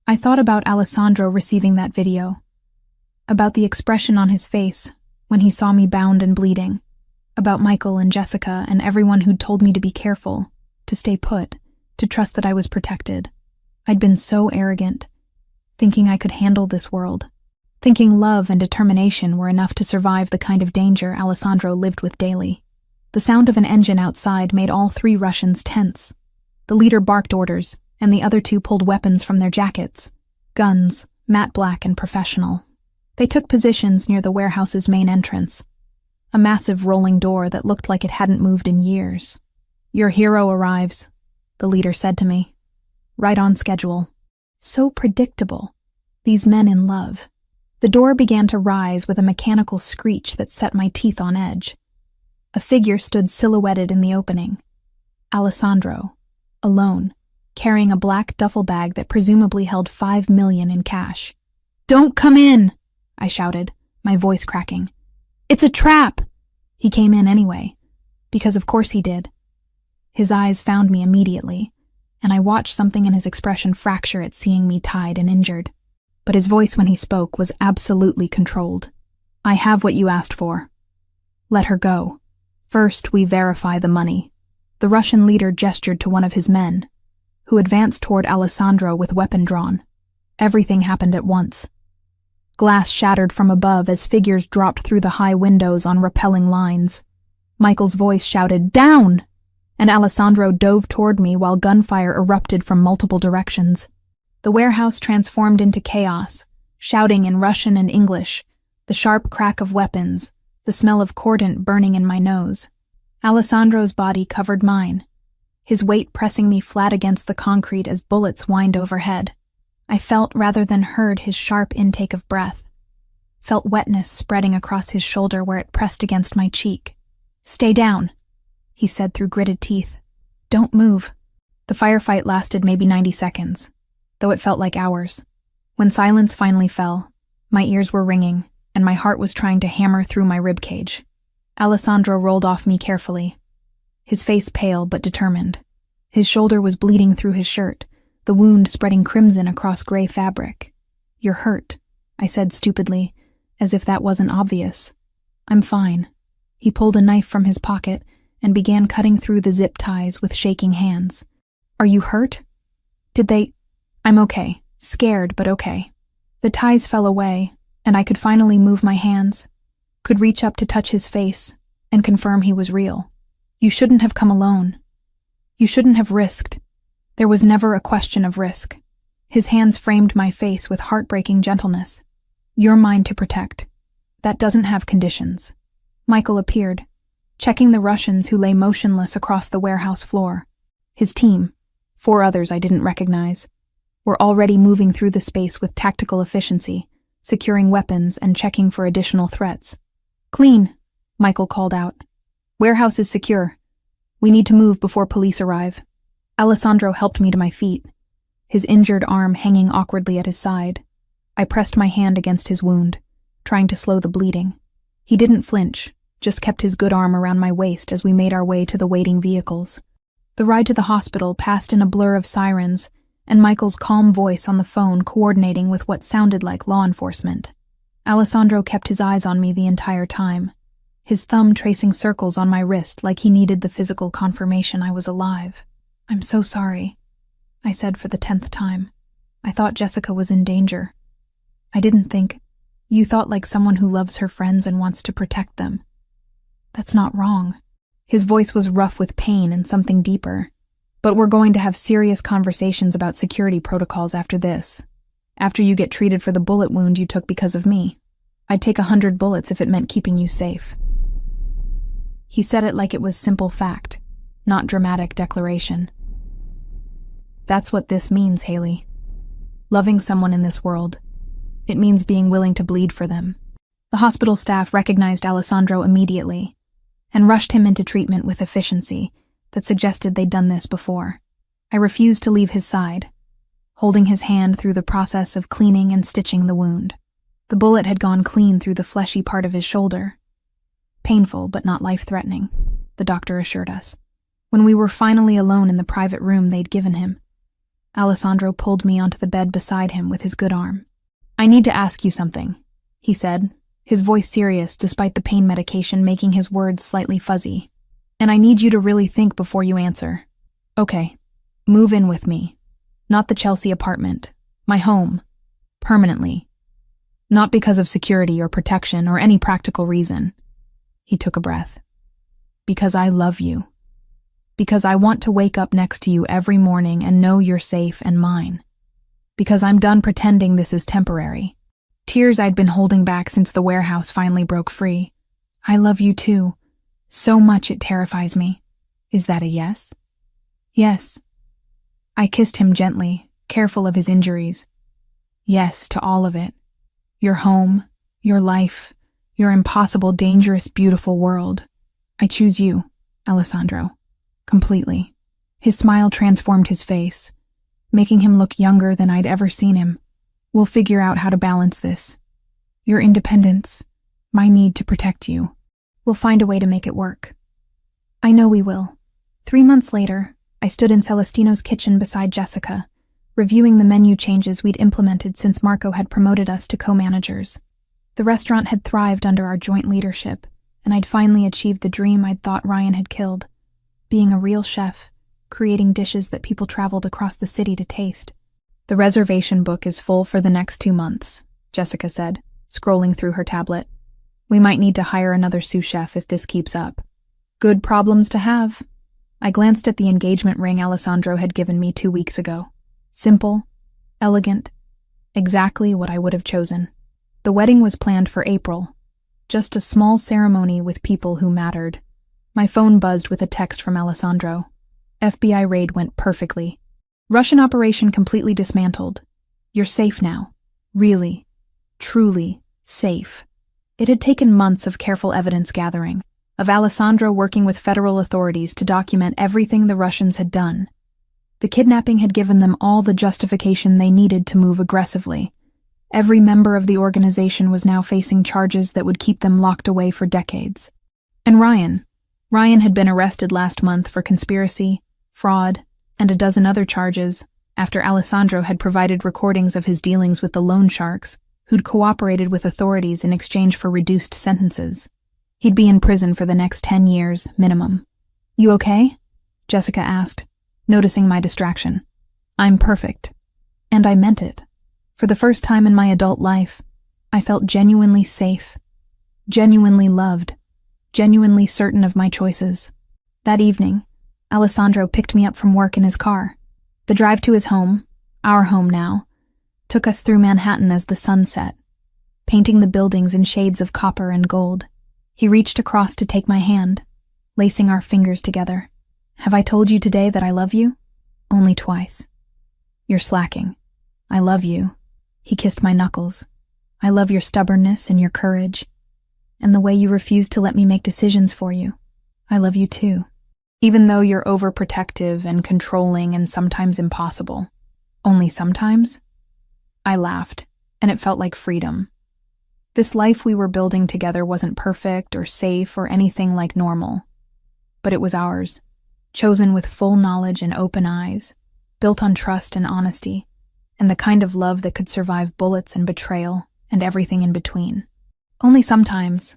I thought about Alessandro receiving that video, about the expression on his face when he saw me bound and bleeding, about Michael and Jessica and everyone who'd told me to be careful, to stay put, to trust that I was protected. I'd been so arrogant, thinking I could handle this world, thinking love and determination were enough to survive the kind of danger Alessandro lived with daily. The sound of an engine outside made all 3 Russians tense. The leader barked orders, and the other 2 pulled weapons from their jackets. Guns, matte black and professional. They took positions near the warehouse's main entrance, a massive rolling door that looked like it hadn't moved in years. "Your hero arrives," the leader said to me. Right on schedule. So predictable. These men in love. The door began to rise with a mechanical screech that set my teeth on edge. A figure stood silhouetted in the opening. Alessandro, alone, carrying a black duffel bag that presumably held $5 million in cash. "Don't come in!" I shouted, my voice cracking. "It's a trap!" He came in anyway, because of course he did. His eyes found me immediately, and I watched something in his expression fracture at seeing me tied and injured. But his voice when he spoke was absolutely controlled. "I have what you asked for. Let her go. First, we verify the money." The Russian leader gestured to one of his men, who advanced toward Alessandro with weapon drawn. Everything happened at once. Glass shattered from above as figures dropped through the high windows on rappelling lines. Michael's voice shouted, "Down!" and Alessandro dove toward me while gunfire erupted from multiple directions. The warehouse transformed into chaos, shouting in Russian and English, the sharp crack of weapons, the smell of cordant burning in my nose. Alessandro's body covered mine, his weight pressing me flat against the concrete as bullets whined overhead. I felt rather than heard his sharp intake of breath, felt wetness spreading across his shoulder where it pressed against my cheek. "Stay down," he said through gritted teeth. "Don't move." The firefight lasted maybe 90 seconds, though it felt like hours. When silence finally fell, my ears were ringing, and my heart was trying to hammer through my ribcage. Alessandro rolled off me carefully, his face pale but determined. His shoulder was bleeding through his shirt, the wound spreading crimson across gray fabric. "You're hurt," I said stupidly, as if that wasn't obvious. "I'm fine." He pulled a knife from his pocket and began cutting through the zip ties with shaking hands. "Are you hurt? Did they—" "I'm okay. Scared, but okay." The ties fell away, and I could finally move my hands, could reach up to touch his face and confirm he was real. "You shouldn't have come alone. You shouldn't have risked." There was never a question of risk. His hands framed my face with heartbreaking gentleness. "You're mine to protect. That doesn't have conditions." Michael appeared, checking the Russians who lay motionless across the warehouse floor. His team, 4 others I didn't recognize, were already moving through the space with tactical efficiency, securing weapons and checking for additional threats. "Clean," Michael called out. "Warehouse is secure. We need to move before police arrive." Alessandro helped me to my feet, his injured arm hanging awkwardly at his side. I pressed my hand against his wound, trying to slow the bleeding. He didn't flinch, just kept his good arm around my waist as we made our way to the waiting vehicles. The ride to the hospital passed in a blur of sirens, and Michael's calm voice on the phone coordinating with what sounded like law enforcement. Alessandro kept his eyes on me the entire time, his thumb tracing circles on my wrist like he needed the physical confirmation I was alive. "I'm so sorry," I said for the 10th time. "I thought Jessica was in danger. I didn't think—" "You thought like someone who loves her friends and wants to protect them. That's not wrong." His voice was rough with pain and something deeper. "But we're going to have serious conversations about security protocols after this. After you get treated for the bullet wound you took because of me. I'd take 100 bullets if it meant keeping you safe." He said it like it was simple fact. not dramatic declaration. That's what this means, Haley. Loving someone in this world. It means being willing to bleed for them. The hospital staff recognized Alessandro immediately and rushed him into treatment with efficiency that suggested they'd done this before. I refused to leave his side, holding his hand through the process of cleaning and stitching the wound. The bullet had gone clean through the fleshy part of his shoulder. Painful, but not life-threatening, the doctor assured us. When we were finally alone in the private room they'd given him, Alessandro pulled me onto the bed beside him with his good arm. "I need to ask you something," he said, his voice serious despite the pain medication making his words slightly fuzzy. "And I need you to really think before you answer. Okay, move in with me. Not the Chelsea apartment. My home. Permanently. Not because of security or protection or any practical reason." He took a breath. "Because I love you. Because I want to wake up next to you every morning and know you're safe and mine. Because I'm done pretending this is temporary." Tears I'd been holding back since the warehouse finally broke free. "I love you too. So much it terrifies me." "Is that a yes?" "Yes." I kissed him gently, careful of his injuries. "Yes to all of it. Your home, your life, your impossible, dangerous, beautiful world. I choose you, Alessandro. Completely." His smile transformed his face, making him look younger than I'd ever seen him. "We'll figure out how to balance this. Your independence, my need to protect you. We'll find a way to make it work." "I know we will." 3 months later, I stood in Celestino's kitchen beside Jessica, reviewing the menu changes we'd implemented since Marco had promoted us to co-managers. The restaurant had thrived under our joint leadership, and I'd finally achieved the dream I'd thought Ryan had killed, being a real chef, creating dishes that people traveled across the city to taste. "The reservation book is full for the next 2 months, Jessica said, scrolling through her tablet. "We might need to hire another sous chef if this keeps up." "Good problems to have." I glanced at the engagement ring Alessandro had given me 2 weeks ago. Simple, elegant, exactly what I would have chosen. The wedding was planned for April, just a small ceremony with people who mattered. My phone buzzed with a text from Alessandro. "FBI raid went perfectly. Russian operation completely dismantled. You're safe now. Really, truly safe." It had taken months of careful evidence gathering, of Alessandro working with federal authorities to document everything the Russians had done. The kidnapping had given them all the justification they needed to move aggressively. Every member of the organization was now facing charges that would keep them locked away for decades. And Ryan had been arrested last month for conspiracy, fraud, and a dozen other charges after Alessandro had provided recordings of his dealings with the loan sharks who'd cooperated with authorities in exchange for reduced sentences. He'd be in prison for the next 10 years, minimum. "You okay?" Jessica asked, noticing my distraction. "I'm perfect." And I meant it. For the first time in my adult life, I felt genuinely safe, genuinely loved, genuinely certain of my choices. That evening, Alessandro picked me up from work in his car. The drive to his home, our home now, took us through Manhattan as the sun set, painting the buildings in shades of copper and gold. He reached across to take my hand, lacing our fingers together. "Have I told you today that I love you?" "Only twice." "You're slacking." "I love you." He kissed my knuckles. "I love your stubbornness and your courage, and the way you refuse to let me make decisions for you. I love you too. Even though you're overprotective and controlling and sometimes impossible." "Only sometimes?" I laughed, and it felt like freedom. This life we were building together wasn't perfect or safe or anything like normal. But it was ours, chosen with full knowledge and open eyes, built on trust and honesty, and the kind of love that could survive bullets and betrayal and everything in between. "Only sometimes,"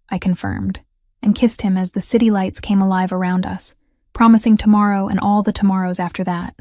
I confirmed, and kissed him as the city lights came alive around us, promising tomorrow and all the tomorrows after that.